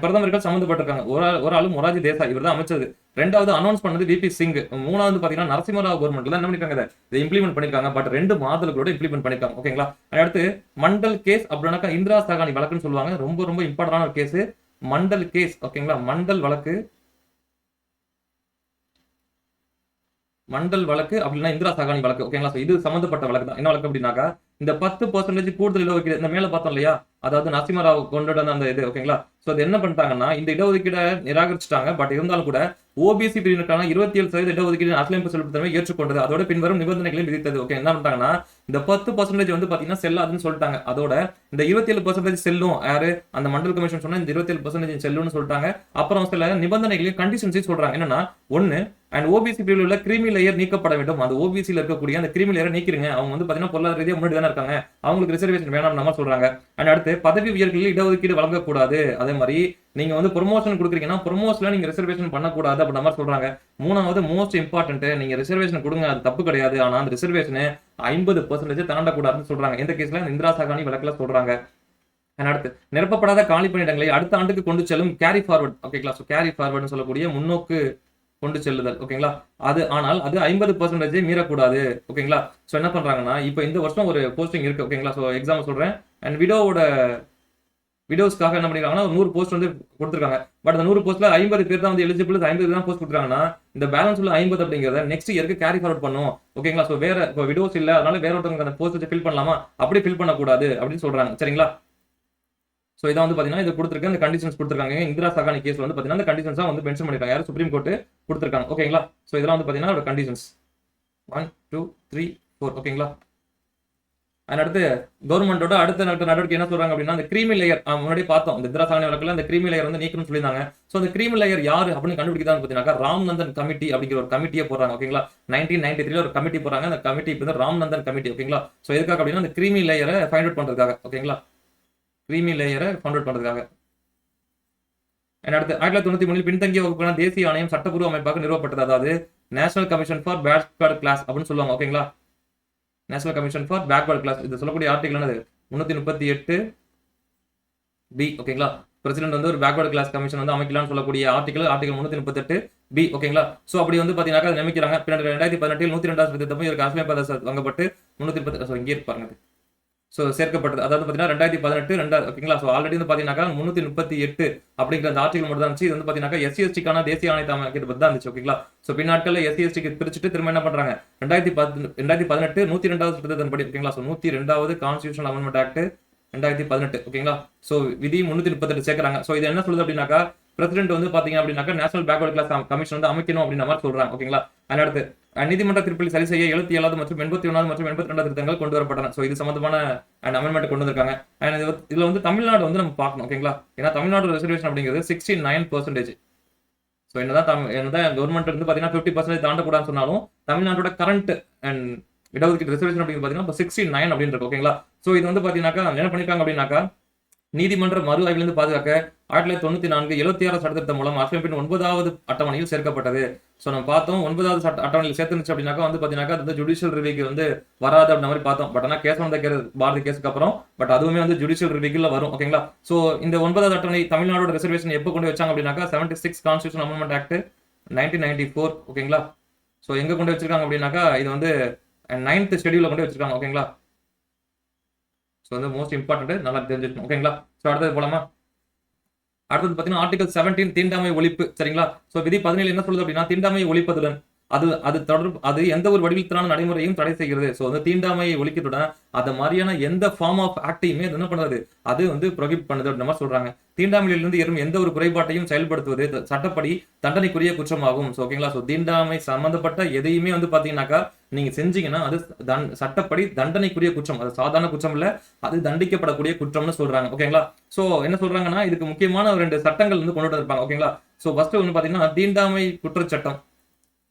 பிரதமர்கள் சம்பந்தப்பட்டிருக்காங்க. ஒரு ஆளு மொராஜி தேசாய் இவர் தான் அமைச்சது. 2வது அனௌன்ஸ் பண்ணது விபி சிங். 3வது பாத்தீங்கன்னா நரசிம்மராவ் கவர்மெண்ட்ல என்ன பண்ணிருக்காங்க இதை இம்ப்ளிமெண்ட் பண்ணிருக்காங்க. பட் 2 மாதங்களோட இம்ப்ளிமெண்ட் பண்ணிருக்காங்க. ஓகேங்களா? அடுத்து மண்டல் கேஸ் அப்படின்னாக்கா இந்திரா சகானி வழக்குன்னு சொல்லுவாங்க. ரொம்ப ரொம்ப இம்பார்ட்டன்டான ஒரு கேஸ் மண்டல் கேஸ். ஓகேங்களா? மண்டல் வழக்கு மண்டல் வழக்கு அப்படின்னா இந்திரா சகானி வழக்கு ஓகேங்களா. இது சம்பந்தப்பட்ட வழக்கு தான். என்ன வழக்கு அப்படின்னாக்கா இந்த 10% கூடுதல் இடஒதுக்கீடு இந்த மேல பார்த்தோம் இல்லையா, அதாவது நரசிம்மராவ் கொண்டு வந்த அந்த இது ஓகேங்களா. சோ அது என்ன பண்ணிட்டாங்கன்னா இந்த இடஒதுக்கீடை நிராகரிச்சுட்டாங்க. பட் இருந்தாலும் கூட ஓபிசி பிரிவினருக்கான 27% இடஒதுக்கீடு அரசியலமைப்பு செலுத்தமே ஏற்றுக்கொண்டது. அதோட பின்வரும் நிபந்தனைகளையும் விதித்தது. ஓகே, என்ன பண்ணிட்டாங்கன்னா இந்த 10% வந்து பாத்தீங்கன்னா செல்லாதுன்னு சொல்லிட்டாங்க. அதோட இந்த 27% செல்லும் யாரு அந்த மண்டல் கமிஷன் சொன்னா இந்த 27% செல்லும்னு சொல்லிட்டாங்க. அப்புறம் சில நிபந்தனைகளையும் கண்டிஷன்ஸையும் சொல்றாங்க. என்னன்னா ஒன்னு அண்ட் ஓபிசி பிரிவில் உள்ள கிரீமி லேயர் நீக்கப்பட வேண்டும். அந்த ஓபிசியில் இருக்கக்கூடிய அந்த கிரீமி லேயரை நீக்கிறீங்க. அவங்க வந்து பாத்தீங்கன்னா பொருளாதார ரீதியாக முன்னாடி தானே இருக்காங்க, அவங்களுக்கு ரிசர்வேஷன் வேணாம் நம்ம சொல்றாங்க. அண்ட் அடுத்து பதவி உயர்களில் இடஒதுக்கீடு வழங்கக்கூடாது. அதே மாதிரி நீங்க வந்து ப்ரொமோஷன் கொடுக்குறீங்கன்னா ப்ரொமோஷன்ல நீங்க ரிசர்வேஷன் பண்ணக்கூடாது அப்படின்ற மாதிரி சொல்றாங்க. மூணாவது மோஸ்ட் இம்பார்ட்டன்ட், நீங்க ரிசர்வேஷன் கொடுங்க, அது தப்பு கிடையாது. ஆனா அந்த ரிசர்வேஷன் 50% தாண்டக்கூடாதுன்னு சொல்றாங்க. இந்த கேஸ்ல இந்திரா சகானி வழக்குல சொல்றாங்க. அடுத்து நிரப்பப்படாத காலி பணியிடங்களை அடுத்த ஆண்டுக்கு கொண்டு செல்லும் கேரி ஃபார்வர்ட் ஓகேங்களா. ஸோ கேரி ஃபார்வர்ட்னு சொல்லக்கூடிய முன்னோக்கு கொண்டு செல்லுதல் ஓகேங்களா. அது ஆனால் அது 50% மீறக்கூடாது ஓகேங்களா. ஸோ என்ன பண்றாங்கன்னா இப்போ இந்த வருஷம் ஒரு போஸ்டிங் இருக்கு ஓகேங்களா. ஸோ எக்ஸாம்பிள் சொல்றேன். அண்ட் விடோஸ்க்காக என்ன பண்ணிருக்காங்கன்னா 100 போஸ்ட் வந்து கொடுத்துருக்காங்க. பட் அந்த 100 போஸ்ட்ல 50 பேர் தான் வந்து எலிஜிபிள், 50 தான் போஸ்ட் கொடுத்துருக்காங்கன்னா இந்த பேலன்ஸ் உள்ள 50 அப்படிங்கிறத நெக்ஸ்ட் இயருக்கு கேரி ஃபார்வர்ட் பண்ணும் ஓகேங்களா. ஸோ வேற இப்போ விடோஸ் இல்ல, அதனால வேற ஒருத்தவங்க அந்த போஸ்ட் ஃபில் பண்ணலாமா, அப்படி ஃபில் பண்ணக்கூடாது அப்படின்னு சொல்றாங்க சரிங்களா. சோ இதான் வந்து பாத்தீங்கன்னா இது கொடுத்திருக்க இந்த கண்டிஷன்ஸ் கொடுத்திருக்காங்க. இந்திரா சகானி கேஸ்ல வந்து பாத்தீங்கன்னா இந்த கண்டிஷன்ஸா வந்து மென்ஷன் பண்ணிருக்காங்க. யாரு சுப்ரீம் கோர்ட் கொடுத்திருக்காங்க ஓகேங்களா. சோ இதெல்லாம் வந்து பாத்தீங்கன்னா ஒரு கண்டிஷன்ஸ் 1 2 3 4 ஓகேங்களா. அடுத்து கவர்மெண்டோட அடுத்த நடவடிக்கை என்ன சொல்றாங்க அப்படின்னா இந்த கிரீமி லேயர் முன்னாடி பார்த்தோம். இந்த இந்திரா சகானி வழக்குல இந்த கிரீமி லேயர் வந்து நீக்கணும்னு சொல்லியிருந்தாங்க. சோ இந்த கிரீமி லேயர் யாரு அப்படின்னு கண்டுபிடிக்கிறாங்க பாத்தீங்கன்னா ராம்நந்தன் கமிட்டி அப்படிங்கிற ஒரு கமிட்டியை போடுறாங்க ஓகேங்களா. 1993 ஒரு கமிட்டி போறாங்க. அந்த கமிட்டி இப்போ ராம்நந்தன் கமிட்டி ஓகேங்களா. சோ எதுக்காக அப்படின்னா இந்த கிரீமி லேயரை ஃபைண்ட் அவுட் பண்றதுக்காக ஓகேங்களா. கிரீமி லேயரை ஃபைண்ட் அவுட் பண்றதுக்காக. அடுத்து 1993 பின்தங்கிய வகுப்புக்கான தேசிய ஆணையம் சட்டப்பூர்வ அமைப்பாக நிறுவப்பட்டது. அதாவது national commission for backward class அப்படின்னு சொல்லுவாங்க ஓகேங்களா. National commission for backward class இது சொல்லக்கூடிய ஆர்டிகல் என்னது 338 பி ஓகேங்களா. பிரசிடென்ட் வந்து ஒரு பேக்வர்ட் கிளாஸ் கமிஷன் வந்து அமைக்கலாம்னு சொல்லக்கூடிய ஆர்டிகல் 338 பி ஓகேங்களா. சோ அப்படி வந்து பாத்தீங்கன்னா நியமிக்கிறாங்க. பின்னாடி 2018 102வது திருத்தம் இதற்கு அரசியலமைப்பு வாங்கப்பட்டு 338 இங்கே இருப்பாங்க ஸோ சேர்க்கப்பட்டது. அதாவது பார்த்தீங்கன்னா 2018 ஓகேங்களா. ஸோ ஆல்ரெடி வந்து பார்த்தீங்கன்னா 338 அப்படிங்கிற அந்த ஆர்டிகல் மட்டும் தான் இருந்துச்சு. இது வந்து பார்த்தீங்கன்னா எஸ்சிஎஸ்டிக்கான தேசிய ஆணையத்தை அமைக்கிறது பற்றி தான் இருந்துச்சு ஓகேங்களா. ஸோ பின்னாட்களில் எஸ்சிஎஸ்டிக்கு பிரிச்சுட்டு திரும்ப என்ன பண்றாங்க 2018 102வது திருத்தத்தின் படி ஓகேங்களா. ஸோ 102வது கான்ஸ்டியூஷனல் அமெண்ட்மெண்ட் ஆக்ட் 2018 ஓகேங்களா. ஸோ விதி 338 சேர்க்கிறாங்க. ஸோ இது என்ன சொல்லுது அப்படின்னாக்கா பிரசிடென்ட் வந்து பாத்தீங்க அப்படின்னாக்கா நேஷனல் பேக்வர்ட் கிளாஸ் கமிஷன் வந்து அமைக்கணும் அப்படின்ற மாதிரி சொல்றாங்க ஓகேங்களா. அடுத்து நீதிமன்ற தீர்ப்பில் சரி செய்ய 77வது மற்றும் 81வது மற்றும் 82வது திருத்தங்கள் கொண்டு வரப்பட்டன. சோ இது சம்பந்தமான அமெண்ட்மெண்ட் கொண்டு வந்திருக்காங்க. இதுல வந்து தமிழ்நாடு வந்து நம்ம பார்க்கணும் ஓகேங்களா. ஏன்னா தமிழ்நாடு ரிசர்வேஷன் அப்படிங்கிறது 69%. சோ என்னதான் கவர்மெண்ட் வந்து பாத்தீங்கன்னா 50% தாண்டக்கூடாதுன்னு சொன்னாலும் தமிழ்நாட்டோட கரண்ட் அண்ட் இடஒதுக்கீடு ரிசர்வேஷன் அப்படிங்கிறது பாத்தீங்கன்னா 69 அப்படின்னு இருக்கு ஓகேங்களா. சோ இது வந்து பாத்தீங்கன்னா என்ன பண்ணிருக்காங்க அப்படின்னாக்கா நீதிமன்ற மறு ஆய்விலிருந்து பாதுகாக்க 1994 76 சட்டத்திட்டம் மூலம் அரசியலமைப்பின் 9வது அட்டவணையில் சேர்க்கப்பட்டது. சோ நம்ம பார்த்தோம் 9வது அட்டவணையில் சேர்த்துருச்சு அப்படின்னாக்கா வந்து பாத்தீங்கன்னா அது ஜுடிஷியல் ரிவ்யூக்கு வந்து வராது அப்படின்ற மாதிரி பார்த்தோம். பட் ஆனா கேஸ் வந்த பாரதி கேஸுக்கு அப்புறம் பட் அதுவுமே வந்து ஜுடிஷியல் ரிவ்யூல வரும் ஓகேங்களா. சோ இந்த 9வது அட்டவணை தமிழ்நாடோட ரிசர்வேஷன் எப்போ கொண்டு வச்சாங்க அப்படின்னாக்கா 76 கான்ஸ்டியூஷன் அமெண்ட்மெண்ட் ஆக்ட் 1994 ஓகேங்களா. சோ எங்க கொண்டு வச்சிருக்காங்க அப்படின்னாக்கா இது வந்து 9th ஷெட்யூல்ல கொண்டு வச்சிருக்காங்க ஓகேங்களா. ஸோ வந்து மோஸ்ட் இம்பார்ட்டன்ட் நல்லா தெரிஞ்சுக்கணும் ஓகேங்களா. ஸோ அடுத்தது போலாமா. அடுத்தது பார்த்தீங்கன்னா ஆர்டிகல் 17 தீண்டாமை ஒழிப்பு சரிங்களா. ஸோ விதி 17 என்ன சொல்லுது அப்படின்னா தீண்டாமையை ஒழிப்பதுடன் அது எந்த ஒரு வடிவத்திலான நடைமுறையும் தடை செய்கிறது. ஸோ வந்து தீண்டாமையை ஒழிக்கிறதுடன் அது மாதிரியான எந்த ஃபார்ம் ஆஃப் ஆக்டையுமே அது என்ன பண்ணுறது அது வந்து ப்ரொஹிபிட் பண்ணுது அப்படின்ற மாதிரி சொல்றாங்க. தீண்டாமையிலிருந்து ஏறும் எந்த ஒரு குறைபாட்டையும் செயல்படுத்துவது சட்டப்படி தண்டனைக்குரிய குற்றமாகும். ஸோ ஓகேங்களா. ஸோ தீண்டாமை சம்பந்தப்பட்ட எதையுமே வந்து பாத்தீங்கன்னாக்கா நீங்க செஞ்சீங்கன்னா அது சட்டப்படி தண்டனைக்குரிய குற்றம். அது சாதாரண குற்றம் இல்ல, அது தண்டிக்கப்படக்கூடிய குற்றம்னு சொல்றாங்க ஓகேங்களா. சோ என்ன சொல்றாங்கன்னா இதுக்கு முக்கியமான 2 சட்டங்கள் வந்து கொண்டு வந்திருப்பாங்க ஓகேங்களா. சோ ஃபர்ஸ்ட் வந்து பாத்தீங்கன்னா தீண்டாமை குற்றச்சட்டம்.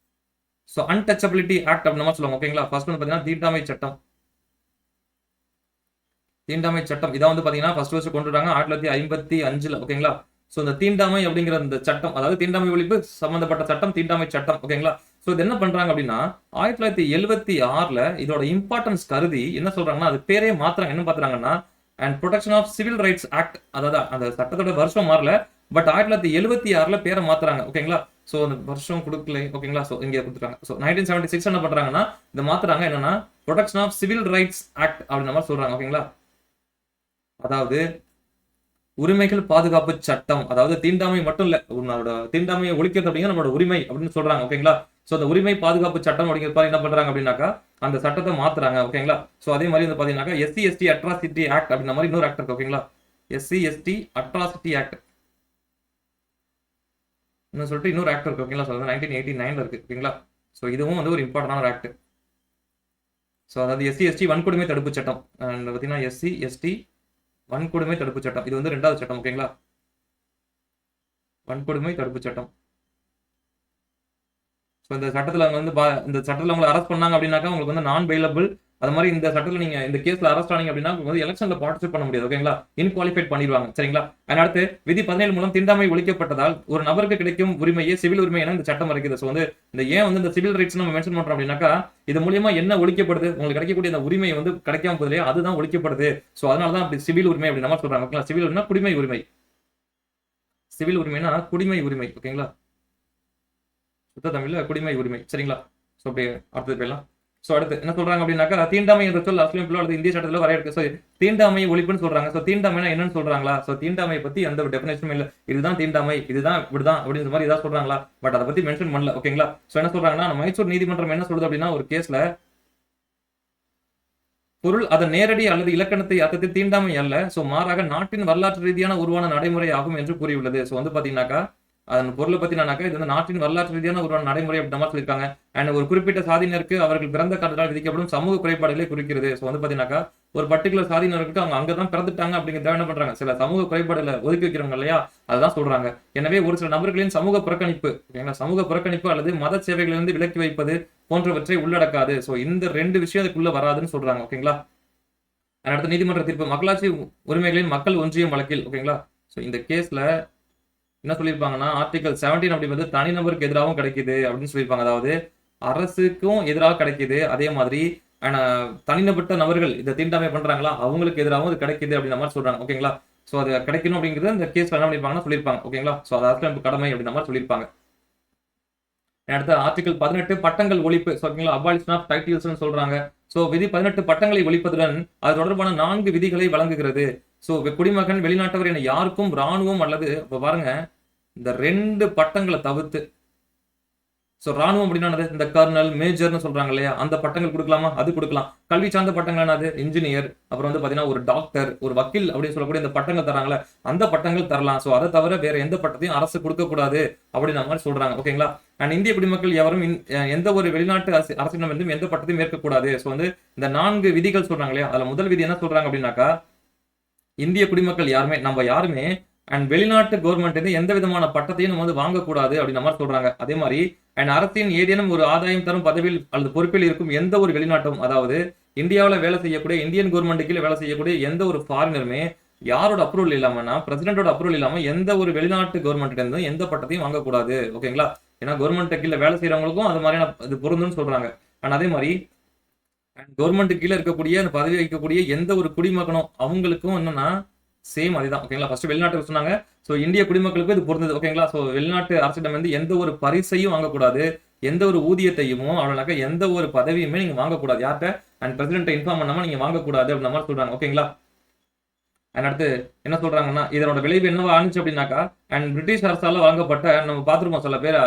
சோ அன்டச்சபிலிட்டி ஆக்ட் அப்படின்னு சொல்லுவாங்க ஓகேங்களா. ஃபர்ஸ்ட் வந்து பாத்தீங்கன்னா தீண்டாமை சட்டம் இதான் வந்து பாத்தீங்கன்னா ஃபர்ஸ்ட் கொண்டு வராங்க 1955 ஓகேங்களா. சோ இந்த தீண்டாமை அப்படிங்கிற இந்த சட்டம் அதாவது தீண்டாமை ஒழிப்பு சம்பந்தப்பட்ட சட்டம் தீண்டாமை சட்டம் ஓகேங்களா. சோ இது என்ன பண்றாங்க அப்படின்னா 1976 இதோட இம்பார்ட்டன்ஸ் கருதி என்ன சொல்றாங்கன்னா அது பேரே மாத்துறாங்க. என்ன பாத்துறாங்கன்னா and protection of civil rights act. அதாவது அந்த சட்டத்தோட வருஷம் மாறல, பட் 1976 பேரை மாத்துறாங்க ஓகேங்களா. சோ அந்த வருஷம் கொடுக்கல ஓகேங்களா. சோ இங்க கொடுத்துருக்காங்க. சோ 1976 என்ன பண்றாங்கன்னா இதை மாத்துறாங்க. என்னன்னா protection of civil rights act அப்படின்ற மாதிரி சொல்றாங்க ஓகேங்களா. அதாவது உரிமைகள் பாதுகாப்பு சட்டம். அதாவது தீண்டாமை மட்டும் இல்ல, உன்னோட தீண்டாமையை ஒழிக்கிறது அப்படிங்கிற நம்மளோட உரிமை அப்படின்னு சொல்றாங்க ஓகேங்களா. ஸோ அந்த உரிமை பாதுகாப்பு சட்டம் அப்படிங்கிறது என்ன பண்றாங்க அப்படின்னாக்கா அந்த சட்டத்தை மாத்துறாங்க. ஓகேங்களா? ஸோ அதே மாதிரி வந்து பாத்தீங்கன்னாக்கா எஸ்சி எஸ்டி அட்ராசிட்டி ஆக்ட் அப்படின்ற மாதிரி இன்னொரு ஆக்ட் இருக்கு. ஓகேங்களா? எஸ்சி எஸ்டி அட்ராசிட்டி ஆக்ட் சொல்லிட்டு இன்னொரு ஆக்ட் இருக்கு. ஓகேங்களா? ஸோ 1989 இருக்கு. ஓகேங்களா? ஸோ இதுவும் வந்து ஒரு இம்பார்ட்டன்டான ஒரு ஆக்ட். ஸோ அதாவது எஸ்சி எஸ்டி வன்கொடுமை தடுப்பு சட்டம் அண்ட் பார்த்தீங்கன்னா எஸ்சி எஸ்டி வன்கொடுமை தடுப்பு சட்டம் இது வந்து 2வது சட்டம். ஓகேங்களா? வன்கொடுமை தடுப்பு சட்டம். ஸோ இந்த சட்டத்தில் அவங்க வந்து இந்த சட்டத்தில் உங்களை அரெஸ்ட் பண்ணாங்க அப்படின்னாக்கா உங்களுக்கு வந்து நான் பெயிலபிள். அது மாதிரி இந்த சட்டத்தில் நீங்க இந்த கேஸ்ல அரெஸ்ட் ஆனீங்க அப்படின்னா வந்து எலெக்ஷன்ல பார்ட்டிசிபேட் பண்ண முடியாது. ஓகேங்களா? இன்குவாலிஃபைட் பண்ணிடுவாங்க. சரிங்களா? அடுத்து விதி 17 மூலம் தீண்டாமை ஒழிக்கப்பட்டதால் ஒரு நபருக்கு கிடைக்கும் உரிமையே சிவில் உரிமை என இந்த சட்டம் இருக்குது. ஸோ வந்து இந்த ஏன் வந்து இந்த சிவில் ரைட்ஸ் நம்ம மென்ஷன் பண்றோம் அப்படின்னாக்கா இது மூலியமா என்ன ஒழிக்கப்படுது, உங்களுக்கு கிடைக்கக்கூடிய அந்த உரிமை வந்து கிடைக்காம போதிலே அதுதான் ஒழிக்கப்படுது. ஸோ அதனால தான் அப்படி சிவில் உரிமை அப்படி நம்ம சொல்றாங்க. ஓகேங்களா? சிவில் உரிமை குடிமை உரிமை. சிவில் உரிமைனா குடிமை உரிமை. ஓகேங்களா? சுத்த தமிழ்ல குடிமை உரிமை. சரிங்களா? ஸோ அப்படி அடுத்தது போயிடலாம். ஸோ அடுத்து என்ன சொல்றாங்க அப்படின்னாக்கா தீண்டாமை என்ற சொல் அஸ்லாமியோ அல்லது இந்திய சட்டத்தில் வரையறுக்க. ஸோ தீண்டாமை ஒழிப்புன்னு சொல்றாங்க. ஸோ தீண்டாமைனா என்னன்னு சொல்றாங்களா? ஸோ தீண்டாமையை பத்தி எந்த ஒரு டெஃபினேஷனும் இல்லை. இதுதான் தீண்டாமை, இதுதான் இப்படிதான் அப்படின்ற மாதிரி ஏதாவது சொல்றாங்களா? பட் அதை பத்தி மென்ஷன் பண்ணல. ஓகேங்களா? ஸோ என்ன சொல்றாங்கன்னா மைசூர் நீதிமன்றம் என்ன சொல்றது அப்படின்னா ஒரு கேஸ்ல பொருள் அதன் நேரடி அல்லது இலக்கணத்தை அர்த்தத்தில் தீண்டாமை அல்ல, ஸோ மாறாக நாட்டின் வரலாற்று ரீதியான உருவான நடைமுறை ஆகும் என்று கூறியுள்ளது. ஸோ வந்து பாத்தீங்கன்னாக்கா அதன் பொருளை பத்தி நானாக்கா இது வந்து நாட்டின் வரலாற்று ரீதியான ஒரு நடைமுறை அப்படின்ற மாதிரி சொல்லியிருக்காங்க. அண்ட் ஒரு குறிப்பிட்ட சாதியினருக்கு அவர்கள் பிறந்த காரணத்தால் விதிக்கப்படும் சமூக குறைபாடுகளை குறிக்கிறது. ஸோ வந்து பாத்தீங்கன்னாக்கா ஒரு பர்டிகுலர் சாதியினருக்கு அவங்க அங்கதான் பிறந்துட்டாங்க அப்படிங்கிறத என்ன பண்றாங்க, சில சமூக குறைபாடுகளை ஒதுக்கி வைக்கிறவங்க இல்லையா, அதுதான் சொல்றாங்க. எனவே ஒரு சில நபர்களின் சமூக புறக்கணிப்பு, ஓகேங்களா, சமூக புறக்கணிப்பு அல்லது மத சேவைகளிலிருந்து விலக்கி வைப்பது போன்றவற்றை உள்ளடக்காது. ஸோ இந்த 2 விஷயம் அதுக்குள்ள வராதுன்னு சொல்றாங்க. ஓகேங்களா? அடுத்த நீதிமன்ற தீர்ப்பு மக்களாட்சி உரிமைகளின் மக்கள் ஒன்றியம் வழக்கில். ஓகேங்களா? ஸோ இந்த கேஸ்ல என்ன சொல்லியிருப்பாங்கன்னா ஆர்டிகல் 17 அப்படிங்கிறது தனிநபருக்கு எதிராகவும் கிடைக்குது அப்படின்னு சொல்லியிருப்பாங்க. அதாவது அரசுக்கும் எதிராக கிடைக்குது, அதே மாதிரி தனிநபட்ட நபர்கள் இந்த தீண்டாமை பண்றாங்களா அவங்களுக்கு எதிராகவும் அது கிடைக்குது அப்படின்ற மாதிரி சொல்றாங்க. ஓகேங்களா? ஸோ அது கிடைக்கணும் அப்படிங்கிறது இந்த கேஸ்ல என்ன பண்ணிருப்பாங்கன்னா சொல்லியிருப்பாங்க. ஓகேங்களா? ஸோ அது கடமை அப்படின்ற மாதிரி சொல்லியிருப்பாங்க. அடுத்த ஆர்டிகல் 18 பட்டங்கள் ஒழிப்பு. ஓகேங்களா? அபாலிஷன் ஆஃப் டைட்டில்ஸ் சொல்றாங்க. சோ விதி 18 பட்டங்களை ஒழிப்பதுடன் அது தொடர்பான 4 விதிகளை வழங்குகிறது. சோ குடிமகன் வெளிநாட்டவர் என யாருக்கும் ராணுவம் அல்லது பாருங்க இந்த 2 பட்டங்களை தவிர்த்து, சோ ராணுவம் அப்படின்னா இந்த கர்னல் மேஜர்னு சொல்றாங்க இல்லையா, அந்த பட்டங்கள் கொடுக்கலாமா? அது கொடுக்கலாம். கல்வி சார்ந்த பட்டங்கள் என்னது, இன்ஜினியர், அப்புறம் வந்து பாத்தீங்கன்னா ஒரு டாக்டர், ஒரு வக்கீல் அப்படின்னு சொல்லக்கூடிய இந்த பட்டங்கள் தராங்களே அந்த பட்டங்கள் தரலாம். சோ அதை தவிர வேற எந்த பட்டத்தையும் அரசு கொடுக்க கூடாது அப்படின்ற மாதிரி சொல்றாங்க. ஓகேங்களா? அண்ட் இந்திய குடிமக்கள் எவரும் எந்த ஒரு வெளிநாட்டு அரசிடமிருந்தும் எந்த பட்டத்தையும் ஏற்கக்கூடாது. சோ வந்து இந்த 4 விதிகள் சொல்றாங்க இல்லையா, அதுல முதல் விதி என்ன சொல்றாங்க அப்படின்னாக்கா இந்திய குடிமக்கள் யாருமே அண்ட் வெளிநாட்டு கவர்மெண்ட் எந்த விதமான பட்டத்தையும் நம்ம வந்து வாங்கக்கூடாது அப்படின்ற மாதிரி சொல்றாங்க. அதே மாதிரி அண்ட் அரசின் ஏதேனும் ஒரு ஆதாயம் தரும் பதவியில் அல்லது பொறுப்பில் இருக்கும் எந்த ஒரு வெளிநாட்டும், அதாவது இந்தியாவில் வேலை செய்யக்கூடிய இந்தியன் கவர்மெண்ட் கீழே வேலை செய்யக்கூடிய எந்த ஒரு ஃபாரினருமே யாரோட அப்ரூவல் இல்லாமன்னா பிரசிடென்டோட அப்ரூவல் இல்லாம எந்த ஒரு வெளிநாட்டு கவர்மெண்ட் இருந்தும் எந்த பட்டத்தையும் வாங்கக்கூடாது. ஓகேங்களா? ஏன்னா கவர்மெண்ட் கீழே வேலை செய்யறவங்களுக்கும் அது மாதிரியான இது பொருந்துன்னு சொல்றாங்க. அண்ட் அதே மாதிரி கவர்மெண்ட் கீழே இருக்கக்கூடிய அந்த பதவி வைக்கக்கூடிய எந்த ஒரு குடிமகனும் அவங்களுக்கும் என்னன்னா சேம் அதுதான். ஓகேங்களா? ஃபர்ஸ்ட் வெளிநாட்டுக்கு சொன்னாங்க. சோ இந்திய குடிமக்களுக்கு இது பொருந்தது. ஓகேங்களா? சோ வெளிநாட்டு அரசிடம் வந்து எந்த ஒரு பரிசையும் வாங்கக்கூடாது, எந்த ஒரு ஊதியத்தையும் அவனாக்க எந்த ஒரு பதவியுமே நீங்க வாங்கக்கூடாது. யார்கிட்ட அண்ட் பிரசிடென்ட் இன்ஃபார்ம் பண்ணாம நீங்க வாங்கக்கூடாது அப்படின்ற மாதிரி சொல்றாங்க. ஓகேங்களா? அண்ட் அடுத்து என்ன சொல்றாங்கன்னா இதனோட விளைவு என்னவா ஆனிச்சு அப்படின்னாக்கா அண்ட் பிரிட்டிஷ் அரசால வழங்கப்பட்ட நம்ம பார்த்திருப்போம் சில பேர்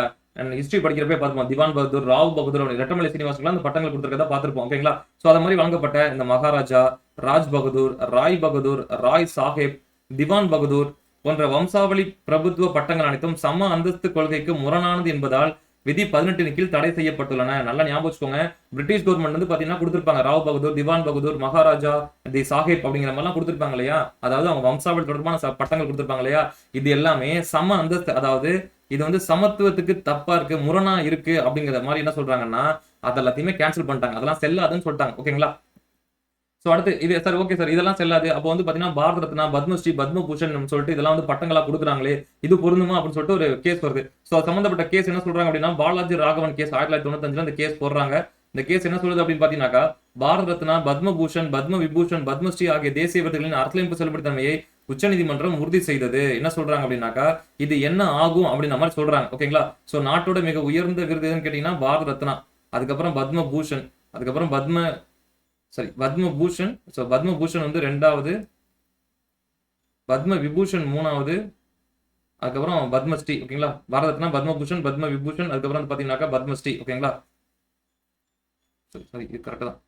ஹிஸ்டரி படிக்கிறப்பே பார்த்துப்போம், திவான் பகதூர், ராவ் பகதூர், ரெட்டமலை சீனிவாசன்லாம் அந்த பட்டங்கள் கொடுத்துருக்கதா பார்த்திருப்போம். ஓகேங்களா? சோ அது மாதிரி வழங்கப்பட்ட இந்த மகாராஜா, ராஜ் பகதூர், ராய் பகதூர், ராய் சாஹேப், திவான் பகதூர் போன்ற வம்சாவளி பிரபுத்துவ பட்டங்கள் அனைத்தும் சம அந்தஸ்து கொள்கைக்கு முரணானது என்பதால் விதி 18 கீழ் தடை செய்யப்பட்டுள்ளன. நல்லா ஞாபகம் வச்சுக்கோங்க. பிரிட்டிஷ் கவர்மெண்ட் வந்து பாத்தீங்கன்னா கொடுத்திருப்பாங்க ராவ் பகதூர், திவான் பகதூர், மகாராஜா, தி சாஹேப் அப்படிங்கிற மாதிரிலாம் கொடுத்திருப்பாங்க இல்லையா, அதாவது அவங்க வம்சாவளி தொடர்பான பட்டங்கள் கொடுத்திருப்பாங்க இல்லையா, இது எல்லாமே சம அந்தஸ்து, அதாவது இது வந்து சமத்துவத்துக்கு தப்பா இருக்கு, முரணா இருக்கு அப்படிங்கிற மாதிரி என்ன சொல்றாங்கன்னா அது எல்லாத்தையுமே கேன்சல் பண்ணிட்டாங்க. அதெல்லாம் செல்லாதுன்னு சொல்லிட்டாங்க. ஓகேங்களா? சோ அடுத்து இது சார் ஓகே சார் இதெல்லாம் செல்லாது. அப்போ வந்து பாத்தீங்கன்னா பாரத ரத்னா, பத்மஸ்ரீ, பத்மபூஷன் சொல்லிட்டு இதெல்லாம் வந்து பட்டங்களா கொடுக்குறாங்களே இது பொருந்துமா அப்படின்னு சொல்லிட்டு ஒரு கேஸ் வருது. சோ சம்பந்தப்பட்ட கேஸ் என்ன சொல்றாங்க அப்படின்னா பாலாஜி ராகவன் கேஸ் 1995 இந்த கேஸ் போடுறாங்க. இந்த கேஸ் என்ன சொல்லுது அப்படின்னு பாத்தீங்கன்னாக்கா பாரத ரத்னா, பத்மபூஷன், பத்ம விபூஷன், பத்மஸ்ரீ ஆகிய தேசிய விருதுகளின் அரசியலமைப்பு செல்லுபடித்தன்மையை உச்சநீதிமன்றம் உறுதி செய்தது. என்ன சொல்றாங்க அப்படின்னாக்கா இது என்ன ஆகும் அப்படின்ற மாதிரி சொல்றாங்க. ஓகேங்களா? சோ நாட்டோட மிக உயர்ந்த விருது எதுன்னு கேட்டீங்கன்னா பாரத ரத்னா, அதுக்கப்புறம் பத்மபூஷன், அதுக்கப்புறம் பத்மபூஷன். சோ பத்மபூஷன் வந்து 2வது, பத்ம விபூஷன் 3வது, அதுக்கப்புறம் பத்மஸ்ரீ ஓகேங்களா. பாரத ரத்னா, பத்மபூஷன், பத்ம விபூஷன், அதுக்கப்புறம் வந்து பாத்தீங்கன்னாக்கா பத்மஸ்ரீ ஓகேங்களா. சாரி இது கரெக்ட் தான்.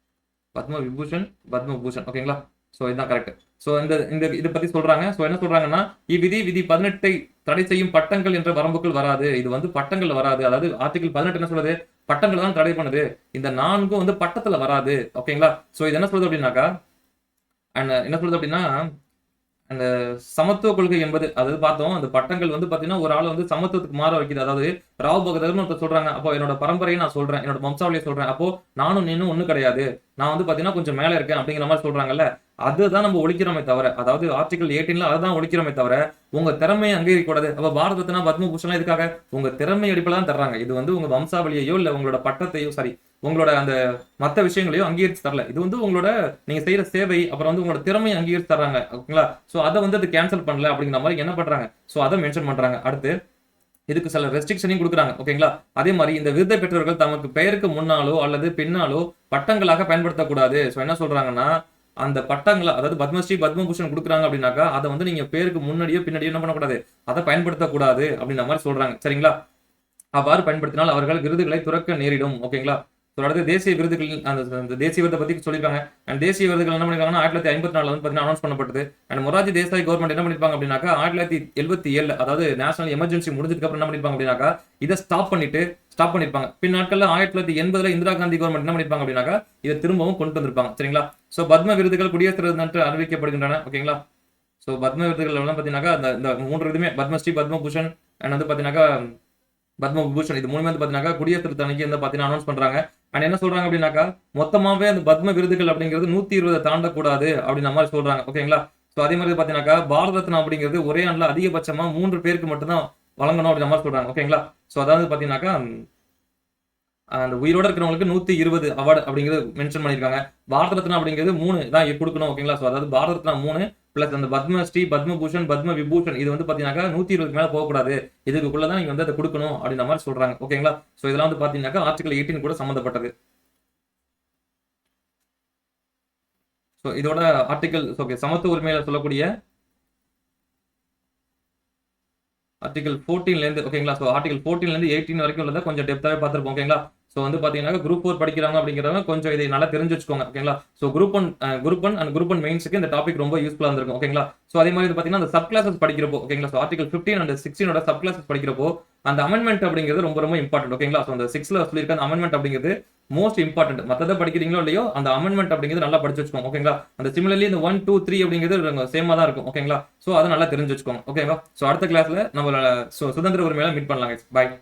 பத்ம விபூஷன், பத்மபூஷன் ஓகேங்களா. ஸோ இதுதான் கரெக்ட். ஸோ இந்த இந்த இதை பத்தி சொல்றாங்க. ஸோ என்ன சொல்றாங்கன்னா, இவ்விதி விதி 18 தடை செய்யும் பட்டங்கள் என்ற வரம்புக்குள் வராது. இது வந்து பட்டங்கள் வராது. அதாவது ஆர்டிகல் 18 என்ன சொல்றது, பட்டங்கள் தான் தடை பண்ணுது. இந்த 4ம் வந்து பட்டத்துல வராது ஓகேங்களா. ஸோ இது என்ன சொல்றது அப்படின்னாக்கா, அண்ட் என்ன சொல்றது அப்படின்னா, அந்த சமத்துவ கொள்கை என்பது அதாவது பார்த்தோம். அந்த பட்டங்கள் வந்து பாத்தீங்கன்னா ஒரு ஆள் வந்து சமத்துவத்துக்கு மாற வைக்குது. அதாவது ராவ் பகதர்னு ஒருத்தர் சொல்றாங்க. அப்போ என்னோட பரம்பரையை நான் சொல்றேன், என்னோட வம்சாவளியை சொல்றேன். அப்போ நானும் நீனும் ஒண்ணு கிடையாது, நான் வந்து பாத்தீங்கன்னா கொஞ்சம் மேல இருக்கேன் அப்படிங்கிற மாதிரி சொல்றாங்கல்ல. அதுதான் நம்ம ஒழிக்கிறோமே தவிர, அதாவது ஆர்டிகல் 18ல அதுதான் ஒழிக்கிறோமே தவிர, உங்க திறமையை அங்கீகரிக்க கூடாது. அப்ப பாரத ரத்னா, பத்மபூஷன்லாம் இதுக்காக உங்க திறமை அடிப்படையில தான் தர்றாங்க. இது வந்து உங்க வம்சாவளியையோ இல்ல உங்களோட பட்டத்தையோ சாரி உங்களோட அந்த மத்த விஷயங்களையும் அங்கீகரிச்சு தரல. இது வந்து உங்களோட நீங்க செய்யற சேவை, அப்புறம் வந்து உங்களோட திறமையை அங்கீகரிச்சு தர்றாங்க ஓகேங்களா. சோ அதை வந்து அது கேன்சல் பண்ணல அப்படிங்கிற மாதிரி என்ன பண்றாங்க, சோ அதை மென்ஷன் பண்றாங்க. அடுத்து இதுக்கு சில ரெஸ்ட்ரிக்ஷனையும் கொடுக்குறாங்க ஓகேங்களா. அதே மாதிரி இந்த விருதை பெற்றவர்கள் தமக்கு பெயருக்கு முன்னாலோ அல்லது பின்னாலோ பட்டங்களாக பயன்படுத்தக்கூடாது. சோ என்ன சொல்றாங்கன்னா, அந்த பட்டங்களை அதாவது பத்மஸ்ரீ, பத்மபூஷன் கொடுக்குறாங்க அப்படின்னாக்கா அதை வந்து நீங்க பேருக்கு முன்னாடியோ பின்னாடியோ என்ன பண்ணக்கூடாது, அதை பயன்படுத்தக்கூடாது அப்படின்ற மாதிரி சொல்றாங்க சரிங்களா. அவ்வாறு பயன்படுத்தினால் அவர்கள் விருதுகளை துறக்க நேரிடும் ஓகேங்களா. தொடர்ந்து தேசிய விருதுகள் அந்த தேசிய விருதை பத்தி சொல்லியிருக்காங்க. அண்ட் தேசிய விருதுகள் என்ன பண்ணிருக்காங்கன்னா 1954 வந்து பாத்தீங்கன்னா அனௌன்ஸ் பண்ணப்பட்டது. அண்ட் மொரார்ஜி தேசாய் கவர்மெண்ட் என்ன பண்ணிருப்பாங்க அப்படின்னாக்கா 1977 அதாவது நேஷனல் எமர்ஜென்சி முடிஞ்சதுக்கு அப்புறம் என்ன பண்ணிருப்பாங்க அப்படின்னாக்கா இதை ஸ்டாப் பண்ணிருப்பாங்க. பின் நாட்கள்ல 1980 இந்திரா காந்தி கவர்மெண்ட் என்ன பண்ணிருப்பாங்க அப்படின்னாக்கா இதை திரும்பவும் கொண்டு வந்திருப்பாங்க சரிங்களா. சோ பத்ம விருதுகள் குடியரசு விருது அறிவிக்கப்படுகின்றன ஓகேங்களா. சோ பத்ம விருதுகள் எல்லாம் பாத்தீங்கன்னா இந்த 3 விருதுமே பத்மஸ்ரீ, பத்மபூஷன் அண்ட் வந்து பாத்தீங்கன்னாக்கா பத்மபூஷன் இது மூணுமே வந்து பாத்தீங்கன்னா குடியரசு தின அன்னைக்கு வந்து பாத்தீங்கன்னா அனௌன்ஸ் பண்றாங்க. அண்ட் என்ன சொல்றாங்க அப்படின்னாக்கா மொத்தமாவே அந்த பத்ம விருதுகள் அப்படிங்கிறது 120 தாண்டக்கூடாது அப்படின்ற மாதிரி சொல்றாங்க ஓகேங்களா. சோ அதே மாதிரி பாத்தீங்கன்னாக்கா பாரத ரத்னா அப்படிங்கிறது ஒரே ஆண்டுல அதிகபட்சமா 3 பேருக்கு மட்டும்தான் வழங்கணும் அப்படின்ற மாதிரி சொல்றாங்க ஓகேங்களா. சோ அதாவது பாத்தீங்கன்னாக்கா அந்த உயிரோட இருக்கிறவங்களுக்கு 120 அவார்டு அப்படிங்கிறது மென்ஷன் பண்ணிருக்காங்க. பாரத ரத்னா அப்படிங்கிறது 3 தான் கொடுக்கணும் ஓகேங்களா. சோ அதாவது பாரத ரத்னா 3 பிளஸ் அந்த பத்மஸ்ரீ, பத்மபூஷன், பத்ம விபூஷன் இது வந்து பாத்தீங்கன்னா 120 மேல போகக்கூடாது, இதுக்குள்ளதான் நீங்க வந்து அதை கொடுக்கணும் அப்படின்ற மாதிரி சொல்றாங்க ஓகேங்களா. சோ இதெல்லாம் வந்து பாத்தீங்கன்னா ஆர்டிகல் 18 கூட சம்பந்தப்பட்டது. சோ இதோட ஆர்டிகல் ஓகே சமத்துவ உரிமையில சொல்லக்கூடிய ஆர்டிகல் 14ல இருந்து ஓகேங்களா. சோ ஆர்டிகல் 14ல இருந்து 18 வரைக்கும் உள்ளதை கொஞ்சம் டெப்தாவே பார்த்திருப்போம் ஓகேங்களா. சோ வந்து பாத்தீங்கன்னா குரூப் 4 படிக்கிறவங்க அப்படிங்கிறவங்க கொஞ்சம் இதை நல்லா தெரிஞ்சு வச்சுக்கோங்க ஓகேங்களா. சோ குரூப் 1 அண்ட் குரூப் 1 மெயின்ஸ்க்கு இந்த டாபிக் ரொம்ப யூஸ்ஃபுல்லா இருந்திருக்கும் ஓகேங்களா. சோ அதே மாதிரி பாத்தீங்கன்னா அந்த சப் கிளாஸஸ் படிக்கிறப்போ ஓகேங்களா. சோ ஆர்டிகல் 15 அண்ட் 16ஓட சப் கிளாஸஸ் படிக்கிறப்போ அந்த அமெண்ட்மெண்ட் அப்படிங்கிறது ரொம்ப ரொம்ப இம்பார்ட்டன்ட் ஓகேங்களா. சோ அந்த 6ல சொல்லியிருக்க அந்த அமெண்ட்மெண்ட் அப்படிங்கிறது மோஸ்ட் இம்பார்ட்டன்ட். மத்ததை படிக்கிறீங்களோ இல்லையோ அந்த அமெண்ட்மெண்ட் அப்படிங்கிறது நல்லா படிச்சு வச்சுக்கோங்க ஓகேங்களா. அந்த சிமிலர்லி இந்த 1, 2, 3 அப்படிங்கிறது சேமா தான் இருக்கும் ஓகேங்களா. சோ அதை நல்லா தெரிஞ்சு வச்சுக்கோங்க ஓகேவா. சோ அடுத்த கிளாஸ்ல நம்ம சுதந்திர உரிமையில மீட் பண்ணலாம். பாய்.